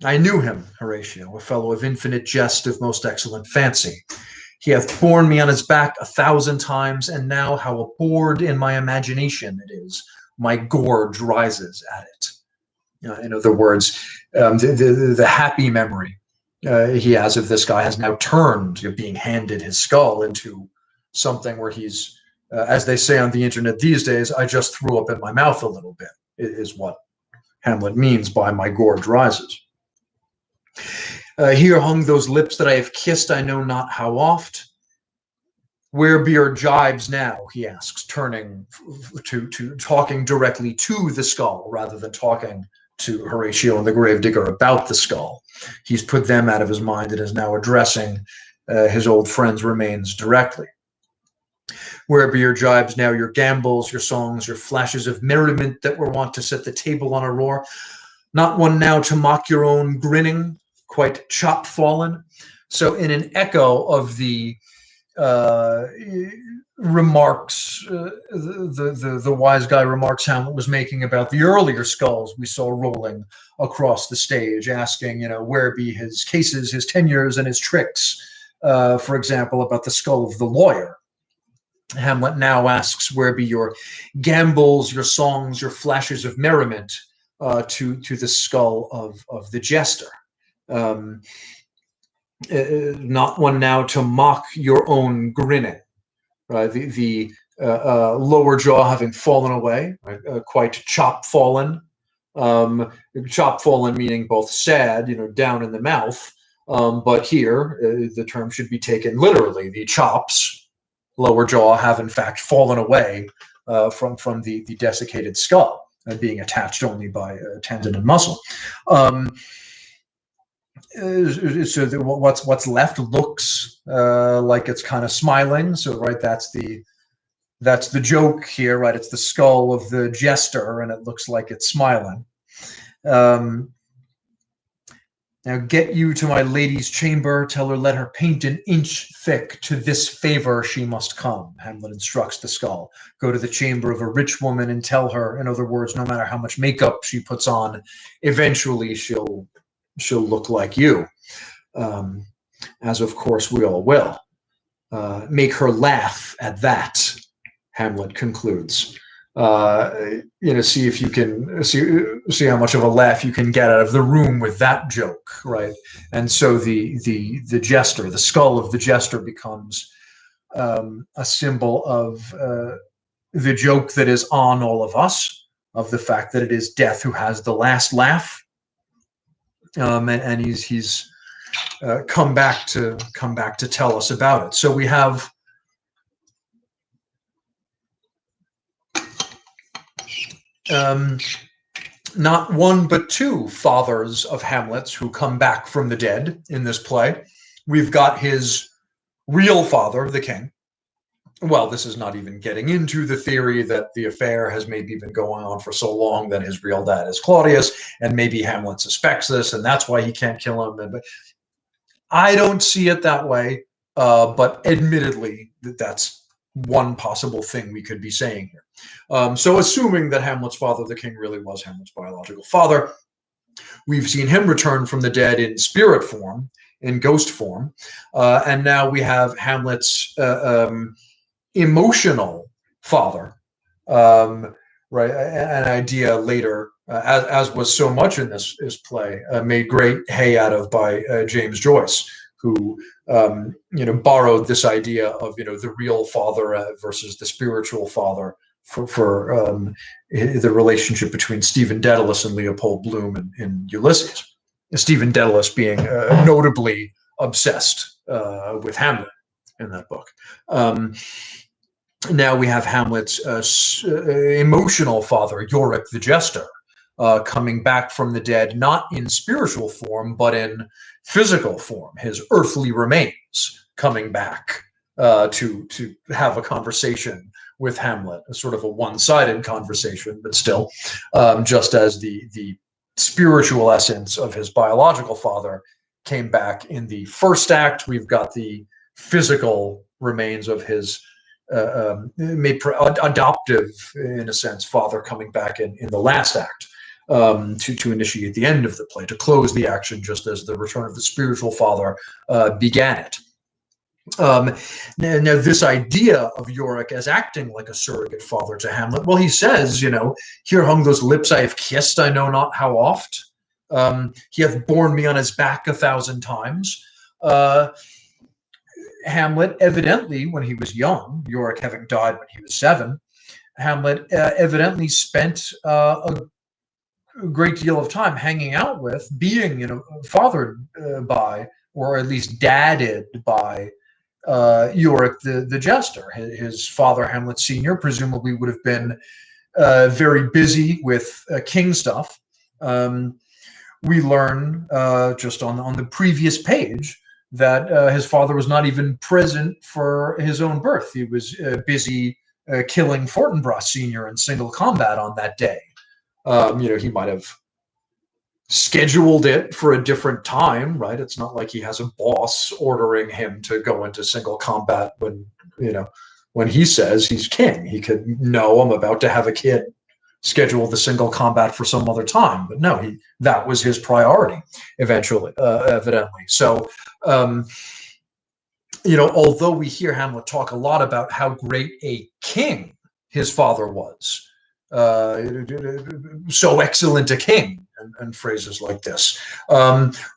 I knew him, Horatio, a fellow of infinite jest, of most excellent fancy. He hath borne me on his back 1,000 times, and now how abhorred in my imagination it is, my gorge rises at it." In other words, the happy memory he has of this guy has now turned, being handed his skull, into something where he's, as they say on the internet these days, "I just threw up in my mouth a little bit," is what Hamlet means by "my gorge rises." "Here hung those lips that I have kissed I know not how oft. Where be your jibes now?" he asks, turning to talking directly to the skull rather than talking to Horatio and the gravedigger about the skull. He's put them out of his mind and is now addressing his old friend's remains directly. "Where be your jibes now, your gambols, your songs, your flashes of merriment that were wont to set the table on a roar? Not one now to mock your own grinning, quite chop-fallen?" So in an echo of the remarks, the wise guy remarks Hamlet was making about the earlier skulls we saw rolling across the stage, asking, where be his cases, his tenures, and his tricks, for example, about the skull of the lawyer. Hamlet now asks, where be your gambols, your songs, your flashes of merriment, to the skull of the jester. Not one now to mock your own grinning. The lower jaw having fallen away, quite chop-fallen. Chop-fallen meaning both sad, down in the mouth, but here the term should be taken literally. The chops, lower jaw, have in fact fallen away from the desiccated skull, being attached only by tendon and muscle. So what's left looks like it's kind of smiling. So right, that's the joke here, right? It's the skull of the jester, and it looks like it's smiling. Now get you to my lady's chamber, tell her let her paint an inch thick, to this favor she must come. Hamlet instructs the skull. Go to the chamber of a rich woman and tell her, in other words, no matter how much makeup she puts on, eventually she'll look like you. As of course we all will. Make her laugh at that, Hamlet concludes. See if you can see how much of a laugh you can get out of the room with that joke, right? And so the jester, the skull of the jester, becomes a symbol of the joke that is on all of us, of the fact that it is death who has the last laugh, and he's come back to tell us about it. So we have not one but two fathers of Hamlet's who come back from the dead in this play. We've got his real father, the king. Well, this is not even getting into the theory that the affair has maybe been going on for so long that his real dad is Claudius, and maybe Hamlet suspects this, and that's why he can't kill him. But I don't see it that way, but admittedly, that's one possible thing we could be saying here. So assuming that Hamlet's father, the king, really was Hamlet's biological father, we've seen him return from the dead in spirit form, in ghost form, and now we have Hamlet's emotional father, right? An idea later, as was so much in this play, made great hay out of by James Joyce, who borrowed this idea of the real father versus the spiritual father for the relationship between Stephen Dedalus and Leopold Bloom in Ulysses. Stephen Dedalus being notably obsessed with Hamlet in that book. Now we have Hamlet's emotional father, Yorick the Jester, coming back from the dead, not in spiritual form, but in physical form. His earthly remains coming back to have a conversation with Hamlet, a sort of a one-sided conversation, but still, just as the spiritual essence of his biological father came back in the first act, we've got the physical remains of his adoptive, in a sense, father coming back in the last act, to initiate the end of the play, to close the action just as the return of the spiritual father began it. Now this idea of Yorick as acting like a surrogate father to Hamlet, well, he says, here hung those lips I have kissed, I know not how oft. He hath borne me on his back 1,000 times. Hamlet, evidently, when he was young, Yorick having died when he was 7, Hamlet evidently spent a great deal of time hanging out with, being, fathered by, or at least dadded by, Yorick the Jester. His father, Hamlet Sr., presumably would have been very busy with king stuff. We learn just on the previous page that his father was not even present for his own birth. He was busy killing Fortinbras Sr. in single combat on that day. He might have scheduled it for a different time, right? It's not like he has a boss ordering him to go into single combat when he says he's king. He could know, I'm about to have a kid, schedule the single combat for some other time. But no, that was his priority eventually, evidently. So, although we hear Hamlet talk a lot about how great a king his father was, so excellent a king, and phrases like this,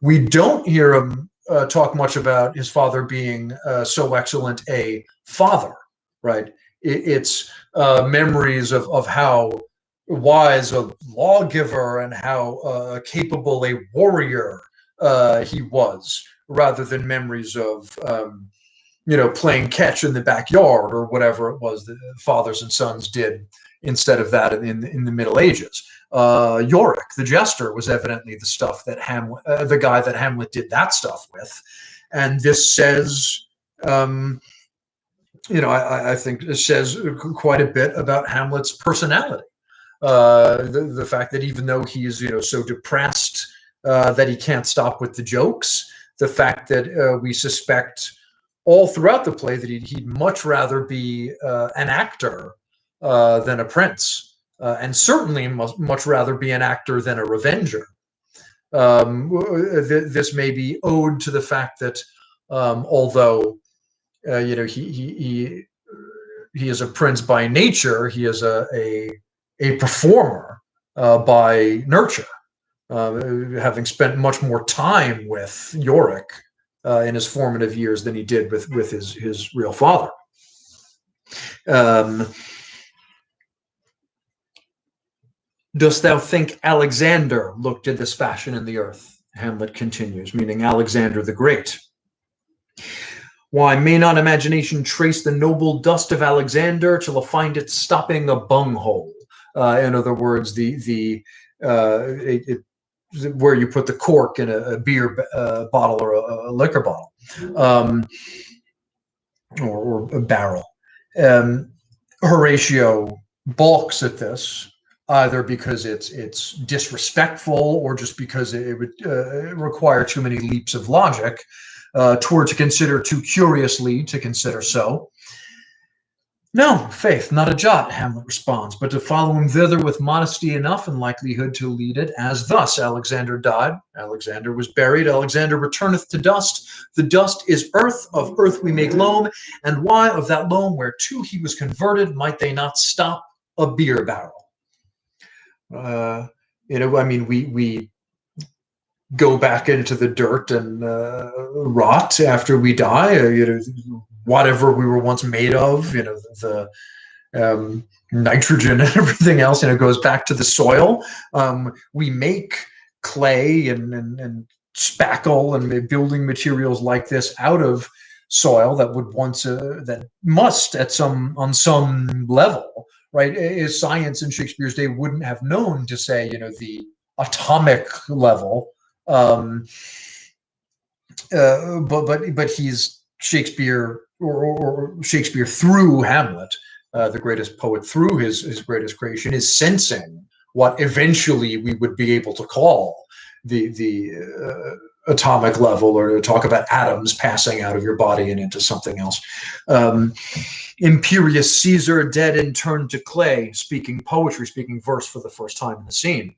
we don't hear him talk much about his father being so excellent a father, right? It's memories of how wise a lawgiver and how capable a warrior he was, rather than memories of playing catch in the backyard or whatever it was that fathers and sons did instead of that in the Middle Ages. Yorick, the jester, was evidently the stuff that the guy that Hamlet did that stuff with, and this says, I think it says quite a bit about Hamlet's personality. The fact that even though he is, so depressed that he can't stop with the jokes, the fact that we suspect all throughout the play that he'd much rather be an actor than a prince, and certainly much rather be an actor than a revenger. This may be owed to the fact that although he is a prince by nature, he is a performer by nurture, having spent much more time with Yorick in his formative years than he did with his real father. Dost thou think Alexander looked in this fashion in the earth? Hamlet continues, meaning Alexander the Great. Why, may not imagination trace the noble dust of Alexander till it find it stopping a bunghole? In other words, where you put the cork in a beer bottle or a liquor bottle, or a barrel. Horatio balks at this, either because it's disrespectful or just because it would require too many leaps of logic, to consider too curiously to consider so. No, faith, not a jot, Hamlet responds, but to follow him thither with modesty enough and likelihood to lead it, as thus Alexander died, Alexander was buried, Alexander returneth to dust, the dust is earth, of earth we make loam, and why of that loam whereto he was converted might they not stop a beer barrel? We go back into the dirt and rot after we die, whatever we were once made of, the nitrogen and everything else, goes back to the soil. We make clay and spackle and building materials like this out of soil that would once, that must on some level, right? Science in Shakespeare's day wouldn't have known to say, the atomic level. But he's Shakespeare, or Shakespeare through Hamlet, the greatest poet through his greatest creation, is sensing what eventually we would be able to call the atomic level, or to talk about atoms passing out of your body and into something else. Imperious Caesar, dead and turned to clay, speaking poetry, speaking verse for the first time in the scene.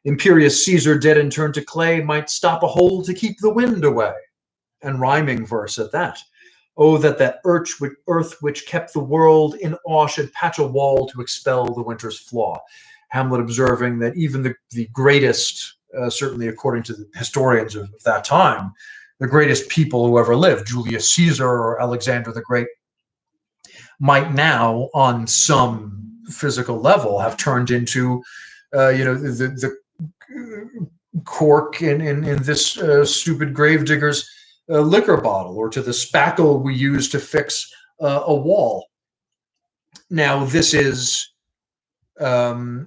Imperious Caesar, dead and turned to clay, might stop a hole to keep the wind away. And rhyming verse at that. Oh, that earth which kept the world in awe should patch a wall to expel the winter's flaw. Hamlet observing that even the greatest, certainly according to the historians of that time, the greatest people who ever lived, Julius Caesar or Alexander the Great, might now, on some physical level, have turned into, the cork in this stupid gravedigger's liquor bottle, or to the spackle we use to fix a wall. Now, this is, it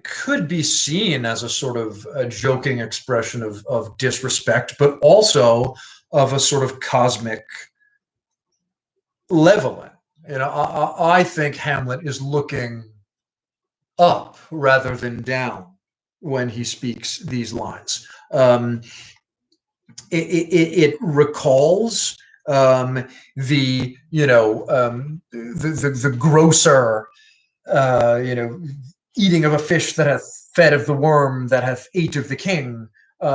could be seen as a sort of a joking expression of disrespect, but also of a sort of cosmic leveling. I think Hamlet is looking up rather than down when he speaks these lines. It recalls the grosser, eating of a fish that hath fed of the worm that hath ate of the king,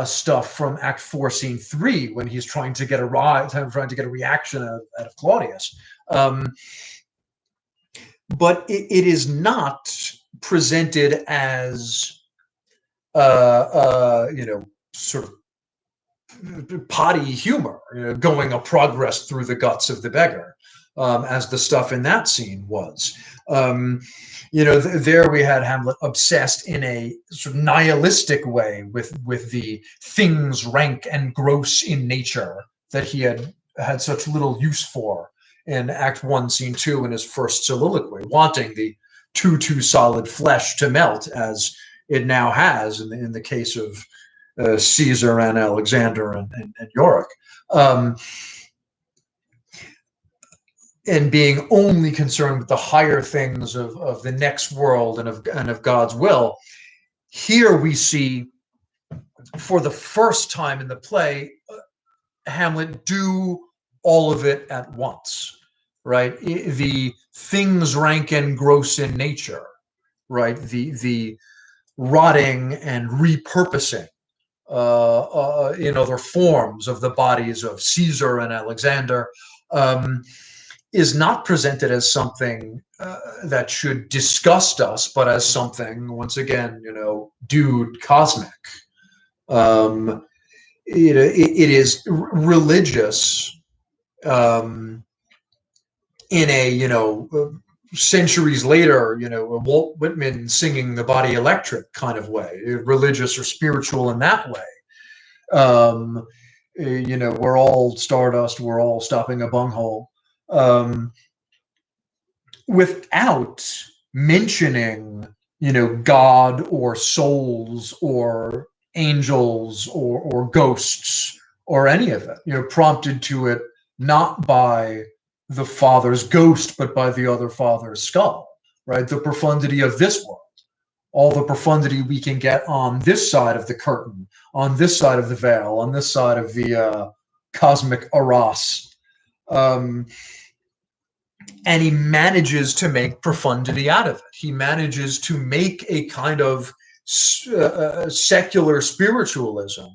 stuff from Act 4, Scene 3, when he's trying to get a reaction out of Claudius. But it is not presented as sort of potty humor, going a progress through the guts of the beggar, as the stuff in that scene was. There we had Hamlet obsessed in a sort of nihilistic way with the things rank and gross in nature that he had had such little use for in Act 1, Scene 2 in his first soliloquy, wanting the too solid flesh to melt, as it now has in the case of Caesar and Alexander and Yorick. And being only concerned with the higher things of the next world and of God's will. Here we see, for the first time in the play, Hamlet do all of it at once, right? The things rank and gross in nature, right? The rotting and repurposing in other forms of the bodies of Caesar and Alexander is not presented as something that should disgust us, but as something, once again, dude, cosmic. It is religious in a, centuries later, Walt Whitman singing The Body Electric kind of way, religious or spiritual in that way. We're all stardust, we're all stopping a bunghole. Without mentioning, God or souls or angels or ghosts or any of it, prompted to it not by the father's ghost, but by the other father's skull, right? The profundity of this world, all the profundity we can get on this side of the curtain, on this side of the veil, on this side of the cosmic Eros. And he manages to make profundity out of it. He manages to make a kind of secular spiritualism,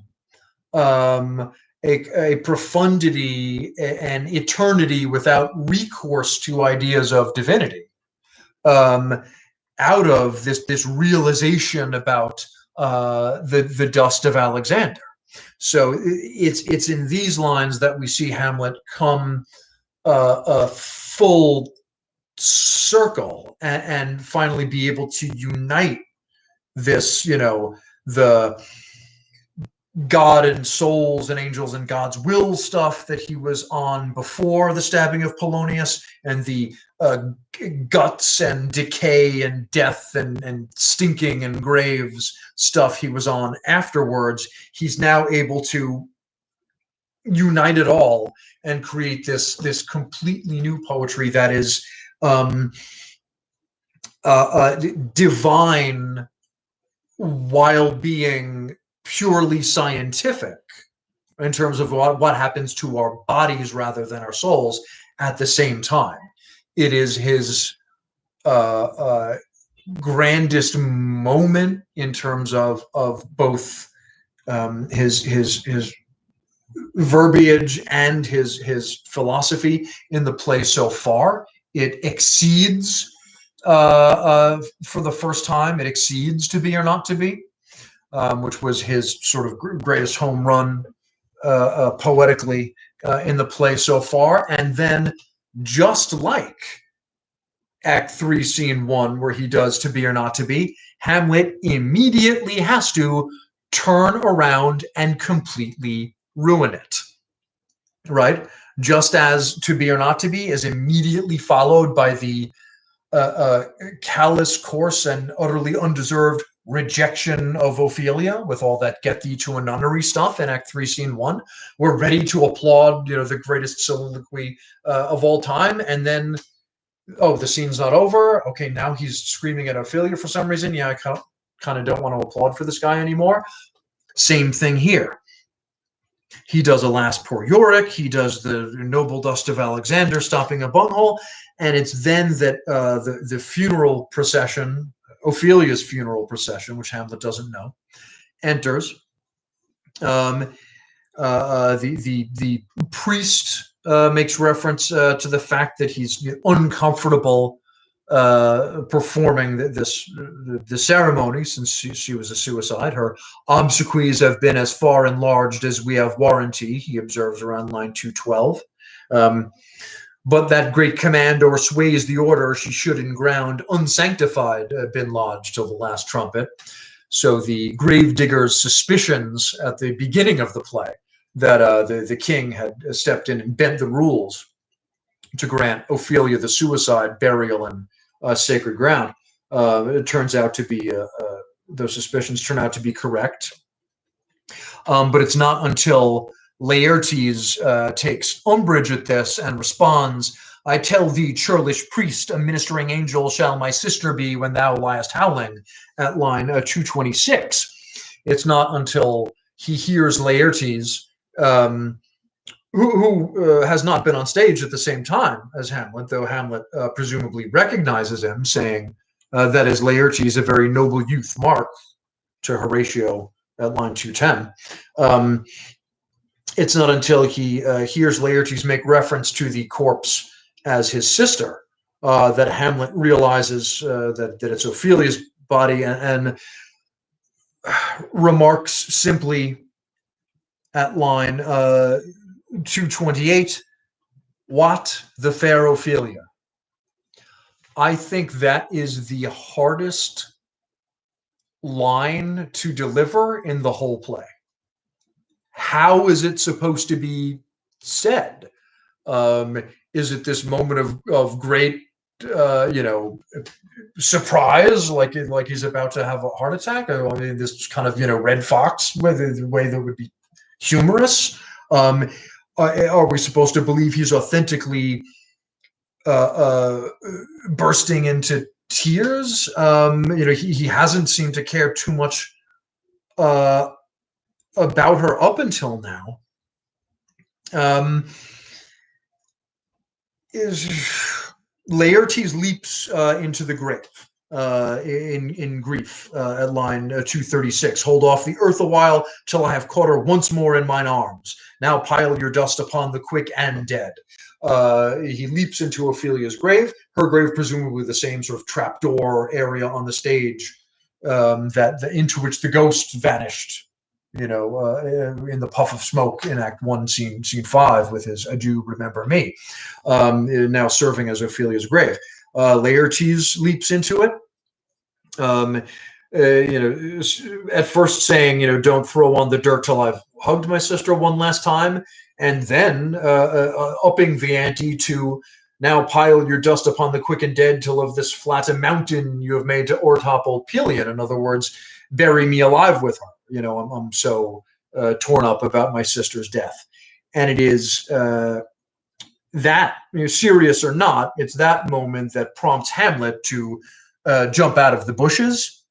a profundity and eternity without recourse to ideas of divinity, out of this realization about the dust of Alexander. So it's in these lines that we see Hamlet come a full circle and finally be able to unite this, the God and souls and angels and God's will stuff that he was on before the stabbing of Polonius, and the guts and decay and death and stinking and graves stuff he was on afterwards. He's now able to unite it all and create this completely new poetry that is divine while being purely scientific in terms of what happens to our bodies rather than our souls at the same time. It is his grandest moment in terms of both his verbiage and his philosophy in the play so far. It exceeds, for the first time, it exceeds To Be or Not to Be, which was his sort of greatest home run poetically in the play so far. And then, just like Act 3, Scene 1, where he does To Be or Not to Be, Hamlet immediately has to turn around and completely ruin it, right? Just as To Be or Not to Be is immediately followed by the callous, coarse, and utterly undeserved rejection of Ophelia with all that get thee to a nunnery stuff in Act 3, Scene 1. We're ready to applaud, the greatest soliloquy of all time, and then, oh, the scene's not over. Okay, now he's screaming at Ophelia for some reason. Yeah, I kind of don't want to applaud for this guy anymore. Same thing here. He does Alas Poor Yorick. He does the Noble Dust of Alexander stopping a bunghole. And it's then that the funeral procession, Ophelia's funeral procession, which Hamlet doesn't know, enters. The priest makes reference to the fact that he's uncomfortable performing the ceremony, since she was a suicide. Her obsequies have been as far enlarged as we have warranty, he observes around line 212. But that great command o'ersways the order, she should in ground unsanctified been lodged till the last trumpet. So the gravedigger's suspicions at the beginning of the play that the king had stepped in and bent the rules to grant Ophelia the suicide, burial, and sacred ground. It turns out to be those suspicions turn out to be correct. But it's not until Laertes takes umbrage at this and responds, "I tell thee, churlish priest, a ministering angel shall my sister be when thou liest howling," at line 226. It's not until he hears Laertes, who has not been on stage at the same time as Hamlet, though Hamlet presumably recognizes him, saying that is Laertes, a very noble youth, mark, to Horatio at line 210. It's not until he hears Laertes make reference to the corpse as his sister that Hamlet realizes that it's Ophelia's body, and remarks simply at line 228, "What, the fair Ophelia?" I think that is the hardest line to deliver in the whole play. How is it supposed to be said? Is it this moment of great, surprise, like he's about to have a heart attack? I mean, this kind of Red Fox way that would be humorous. Are we supposed to believe he's authentically bursting into tears? He hasn't seemed to care too much about her up until now. Laertes leaps into the grave in grief at line 236. "Hold off the earth a while till I have caught her once more in mine arms. Now pile your dust upon the quick and dead." He leaps into Ophelia's grave, her grave presumably the same sort of trapdoor area on the stage into which the ghost vanished, in the puff of smoke in Act 1, Scene 5, with his "Adieu, remember me," now serving as Ophelia's grave. Laertes leaps into it, at first saying, "Don't throw on the dirt till I've hugged my sister one last time," and then upping the ante to, "Now pile your dust upon the quick and dead till of this flat a mountain you have made to o'ertopple Pelion." In other words, bury me alive with her. I'm so torn up about my sister's death. And it is that, serious or not, it's that moment that prompts Hamlet to jump out of the bushes,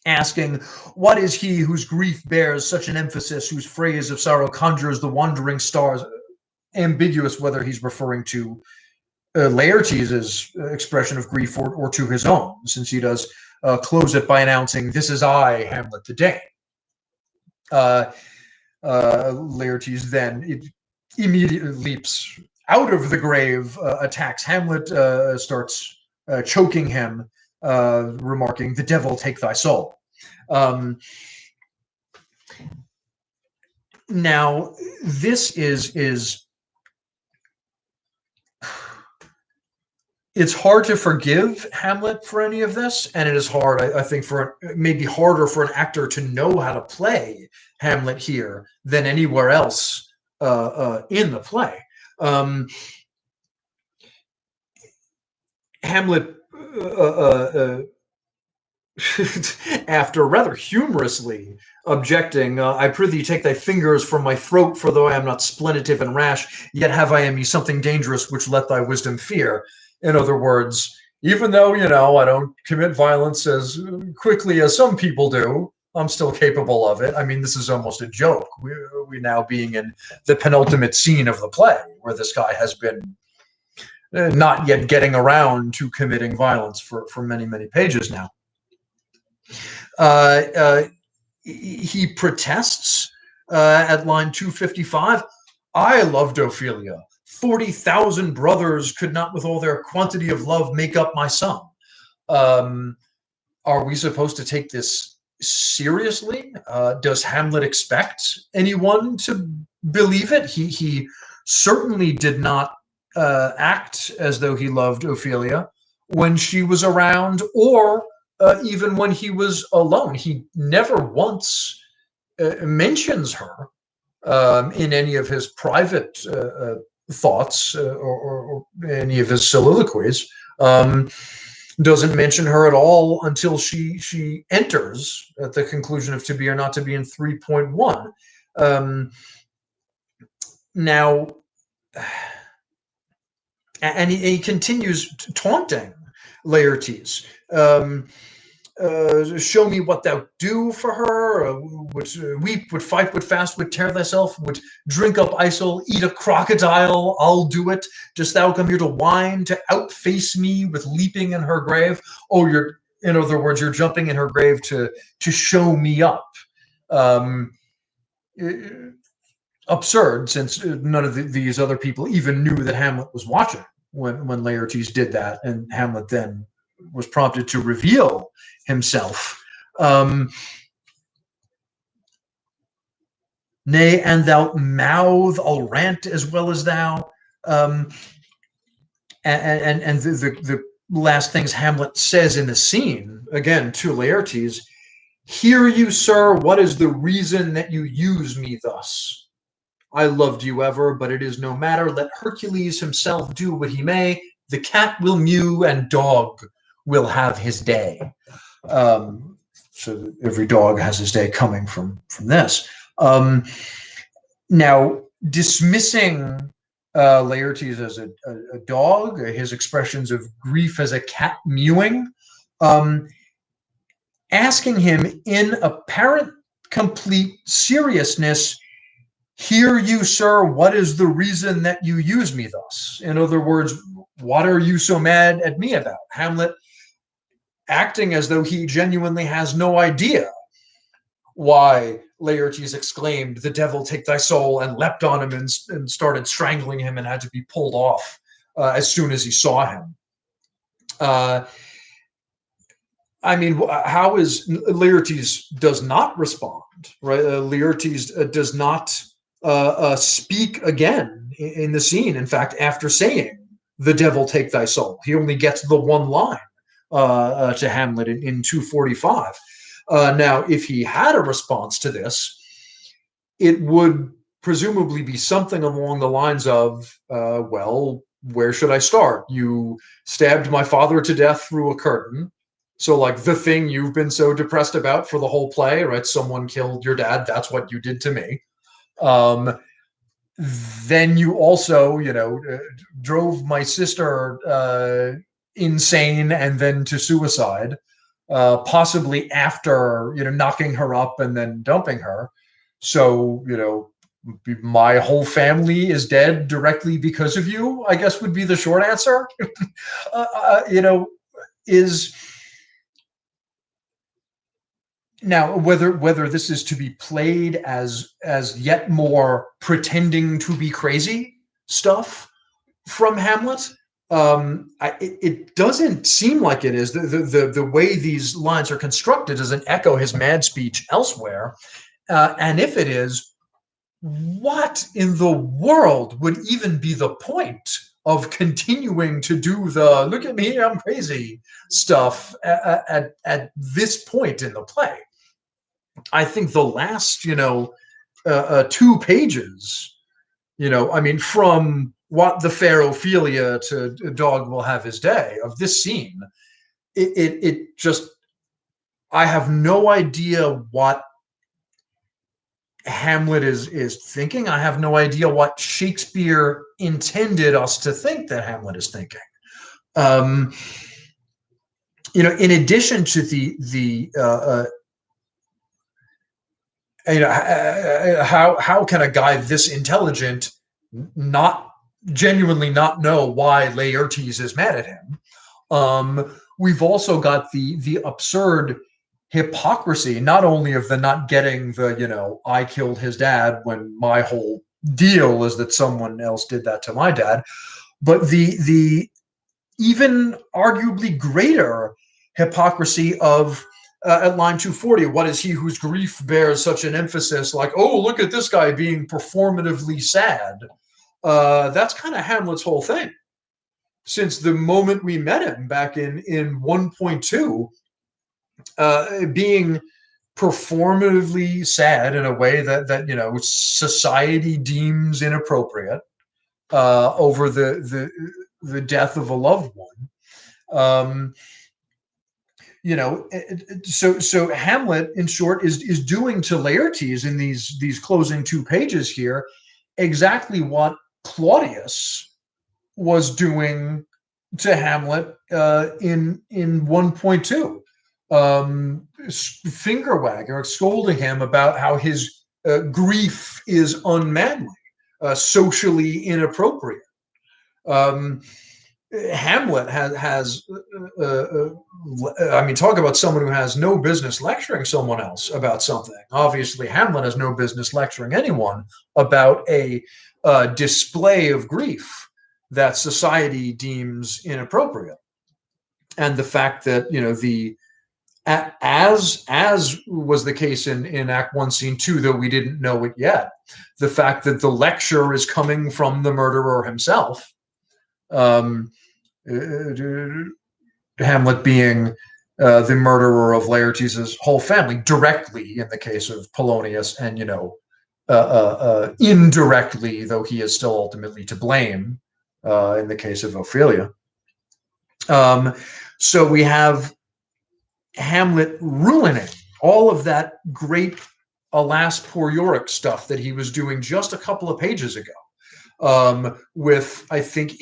asking, "What is he whose grief bears such an emphasis, whose phrase of sorrow conjures the wandering stars?" Ambiguous whether he's referring to Laertes' expression of grief or to his own, since he does close it by announcing, "This is I, Hamlet the Dane." Laertes then immediately leaps out of the grave, attacks Hamlet, starts choking him, remarking, "The devil take thy soul." Now, this is it's hard to forgive Hamlet for any of this, and it is hard, I think, maybe harder for an actor to know how to play Hamlet here than anywhere else in the play. Hamlet, after rather humorously objecting, "I prithee take thy fingers from my throat, for though I am not splenitive and rash, yet have I in me something dangerous which let thy wisdom fear." In other words, even though, I don't commit violence as quickly as some people do, I'm still capable of it. I mean, this is almost a joke. We now being in the penultimate scene of the play, where this guy has been not yet getting around to committing violence for many, many pages now. He protests at line 255, "I loved Ophelia. 40,000 brothers could not with all their quantity of love make up my sum." Are we supposed to take this seriously? Does Hamlet expect anyone to believe it? He certainly did not act as though he loved Ophelia when she was around, or even when he was alone. He never once mentions her in any of his private thoughts or any of his soliloquies. Doesn't mention her at all until she enters at the conclusion of To Be or Not to Be in 3.1. Now, and he continues taunting Laertes. Show me what thou do for her, would weep, would fight, would fast, would tear thyself, would drink up Isel, eat a crocodile, I'll do it. Dost thou come here to whine, to outface me with leaping in her grave? Oh, in other words, you're jumping in her grave to show me up. Absurd, since none of these other people even knew that Hamlet was watching when Laertes did that, and Hamlet then was prompted to reveal himself. Nay, and thou mouth, I'll rant as well as thou. And the last things Hamlet says in the scene, again, to Laertes, hear you, sir, what is the reason that you use me thus? I loved you ever, but it is no matter. Let Hercules himself do what he may. The cat will mew and dog will have his day. So every dog has his day coming from this. Now, dismissing Laertes as a dog, his expressions of grief as a cat mewing, asking him in apparent complete seriousness, hear you, sir, what is the reason that you use me thus? In other words, what are you so mad at me about? Hamlet acting as though he genuinely has no idea why Laertes exclaimed, the devil take thy soul, and leapt on him and started strangling him and had to be pulled off as soon as he saw him. I mean, how is Laertes does not respond, right? Laertes does not speak again in the scene. In fact, after saying, the devil take thy soul, he only gets the one line to Hamlet in 245. Now, if he had a response to this, it would presumably be something along the lines of, well, where should I start? You stabbed my father to death through a curtain. So, like, the thing you've been so depressed about for the whole play, right? Someone killed your dad. That's what you did to me. Then you also, drove my sister insane and then to suicide, possibly after, knocking her up and then dumping her. So, my whole family is dead directly because of you, I guess would be the short answer. Is now whether this is to be played as yet more pretending to be crazy stuff from Hamlet, it doesn't seem like it is. The way these lines are constructed doesn't echo his mad speech elsewhere. And if it is, what in the world would even be the point of continuing to do the look at me, I'm crazy stuff at this point in the play? I think the last, 2 pages, I mean, from what the fair Ophelia to dog will have his day of this scene, it just, I have no idea what Hamlet is thinking. I have no idea what Shakespeare intended us to think that Hamlet is thinking. In addition to the how can a guy this intelligent genuinely not know why Laertes is mad at him? We've also got the absurd hypocrisy, not only of the not getting the, I killed his dad when my whole deal is that someone else did that to my dad, but the even arguably greater hypocrisy of at line 240, what is he whose grief bears such an emphasis? Like, oh, look at this guy being performatively sad. That's kind of Hamlet's whole thing. Since the moment we met him back in 1.2, being performatively sad in a way that society deems inappropriate, over the death of a loved one. Um, so Hamlet, in short, is doing to Laertes in these closing 2 pages here exactly what Claudius was doing to Hamlet in 1.2, finger wagging or scolding him about how his grief is unmanly, socially inappropriate. Um, Hamlet has I mean, talk about someone who has no business lecturing someone else about something. Obviously, Hamlet has no business lecturing anyone about a display of grief that society deems inappropriate. And the fact that, as was the case in Act 1, Scene 2, though we didn't know it yet, the fact that the lecture is coming from the murderer himself, Hamlet being the murderer of Laertes' whole family, directly in the case of Polonius, and indirectly, though he is still ultimately to blame in the case of Ophelia. So we have Hamlet ruining all of that great "Alas, poor Yorick" stuff that he was doing just a couple of pages ago, with, I think,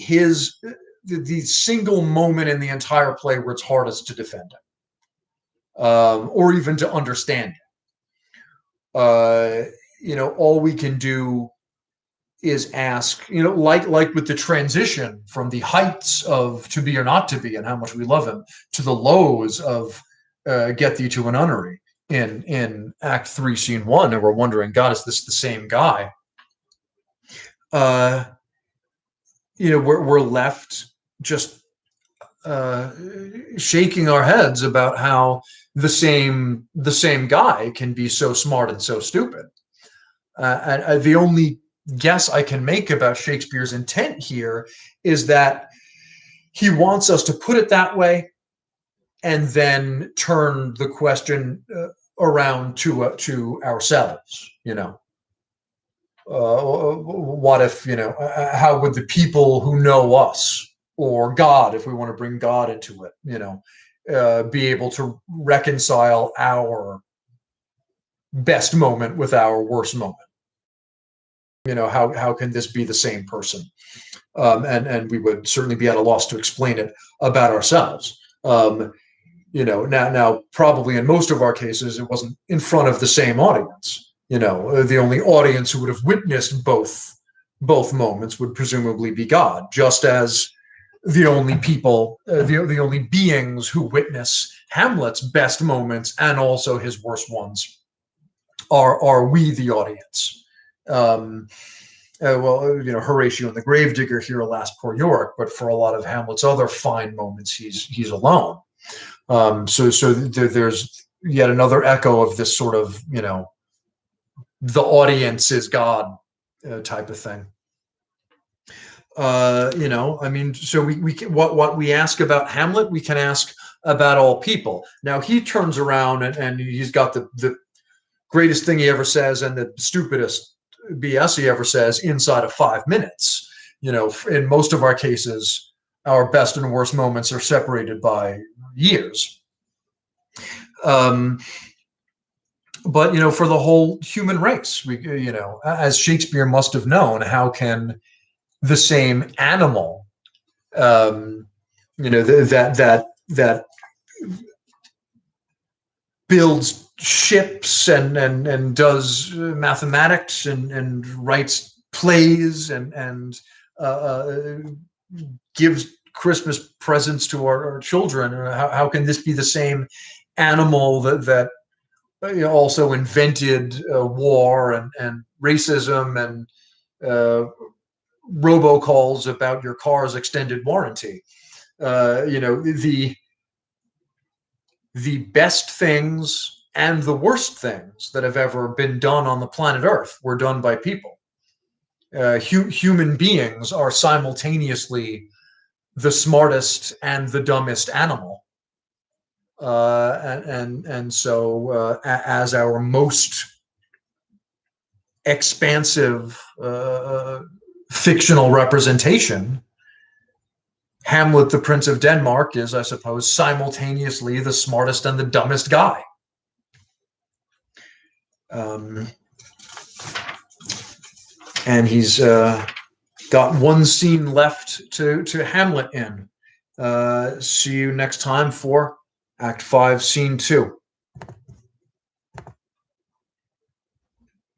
the single moment in the entire play where it's hardest to defend him, or even to understand him. All we can do is ask, like with the transition from the heights of "To Be or Not to Be" and how much we love him, to the lows of "Get Thee to a Nunnery" in Act 3, Scene 1, and we're wondering, God, is this the same guy? We're left just shaking our heads about how the same guy can be so smart and so stupid. And the only guess I can make about Shakespeare's intent here is that he wants us to put it that way, and then turn the question around to ourselves. What if, how would the people who know us, or God, if we want to bring God into it, be able to reconcile our best moment with our worst moment? How can this be the same person? And we would certainly be at a loss to explain it about ourselves. Now probably in most of our cases, it wasn't in front of the same audience. The only audience who would have witnessed both moments would presumably be God, just as the only people, the only beings who witness Hamlet's best moments and also his worst ones are we, the audience. Horatio and the Gravedigger hear "Alas, poor Yorick," but for a lot of Hamlet's other fine moments, he's alone. So there's yet another echo of this sort of, the audience is God type of thing. So we can, what we ask about Hamlet, we can ask about all people. Now he turns around and he's got the greatest thing he ever says and the stupidest BS he ever says inside of 5 minutes. In most of our cases, our best and worst moments are separated by years. But for the whole human race, we, as Shakespeare must have known, how can the same animal, that builds ships and does mathematics and writes plays and gives Christmas presents to our children, how can this be the same animal that also invented war and racism and robocalls about your car's extended warranty? The best things and the worst things that have ever been done on the planet Earth were done by people. Human beings are simultaneously the smartest and the dumbest animal. And so as our most expansive fictional representation, Hamlet, the Prince of Denmark, is, I suppose, simultaneously the smartest and the dumbest guy. And he's got one scene left to Hamlet in. See you next time for Act 5, Scene 2.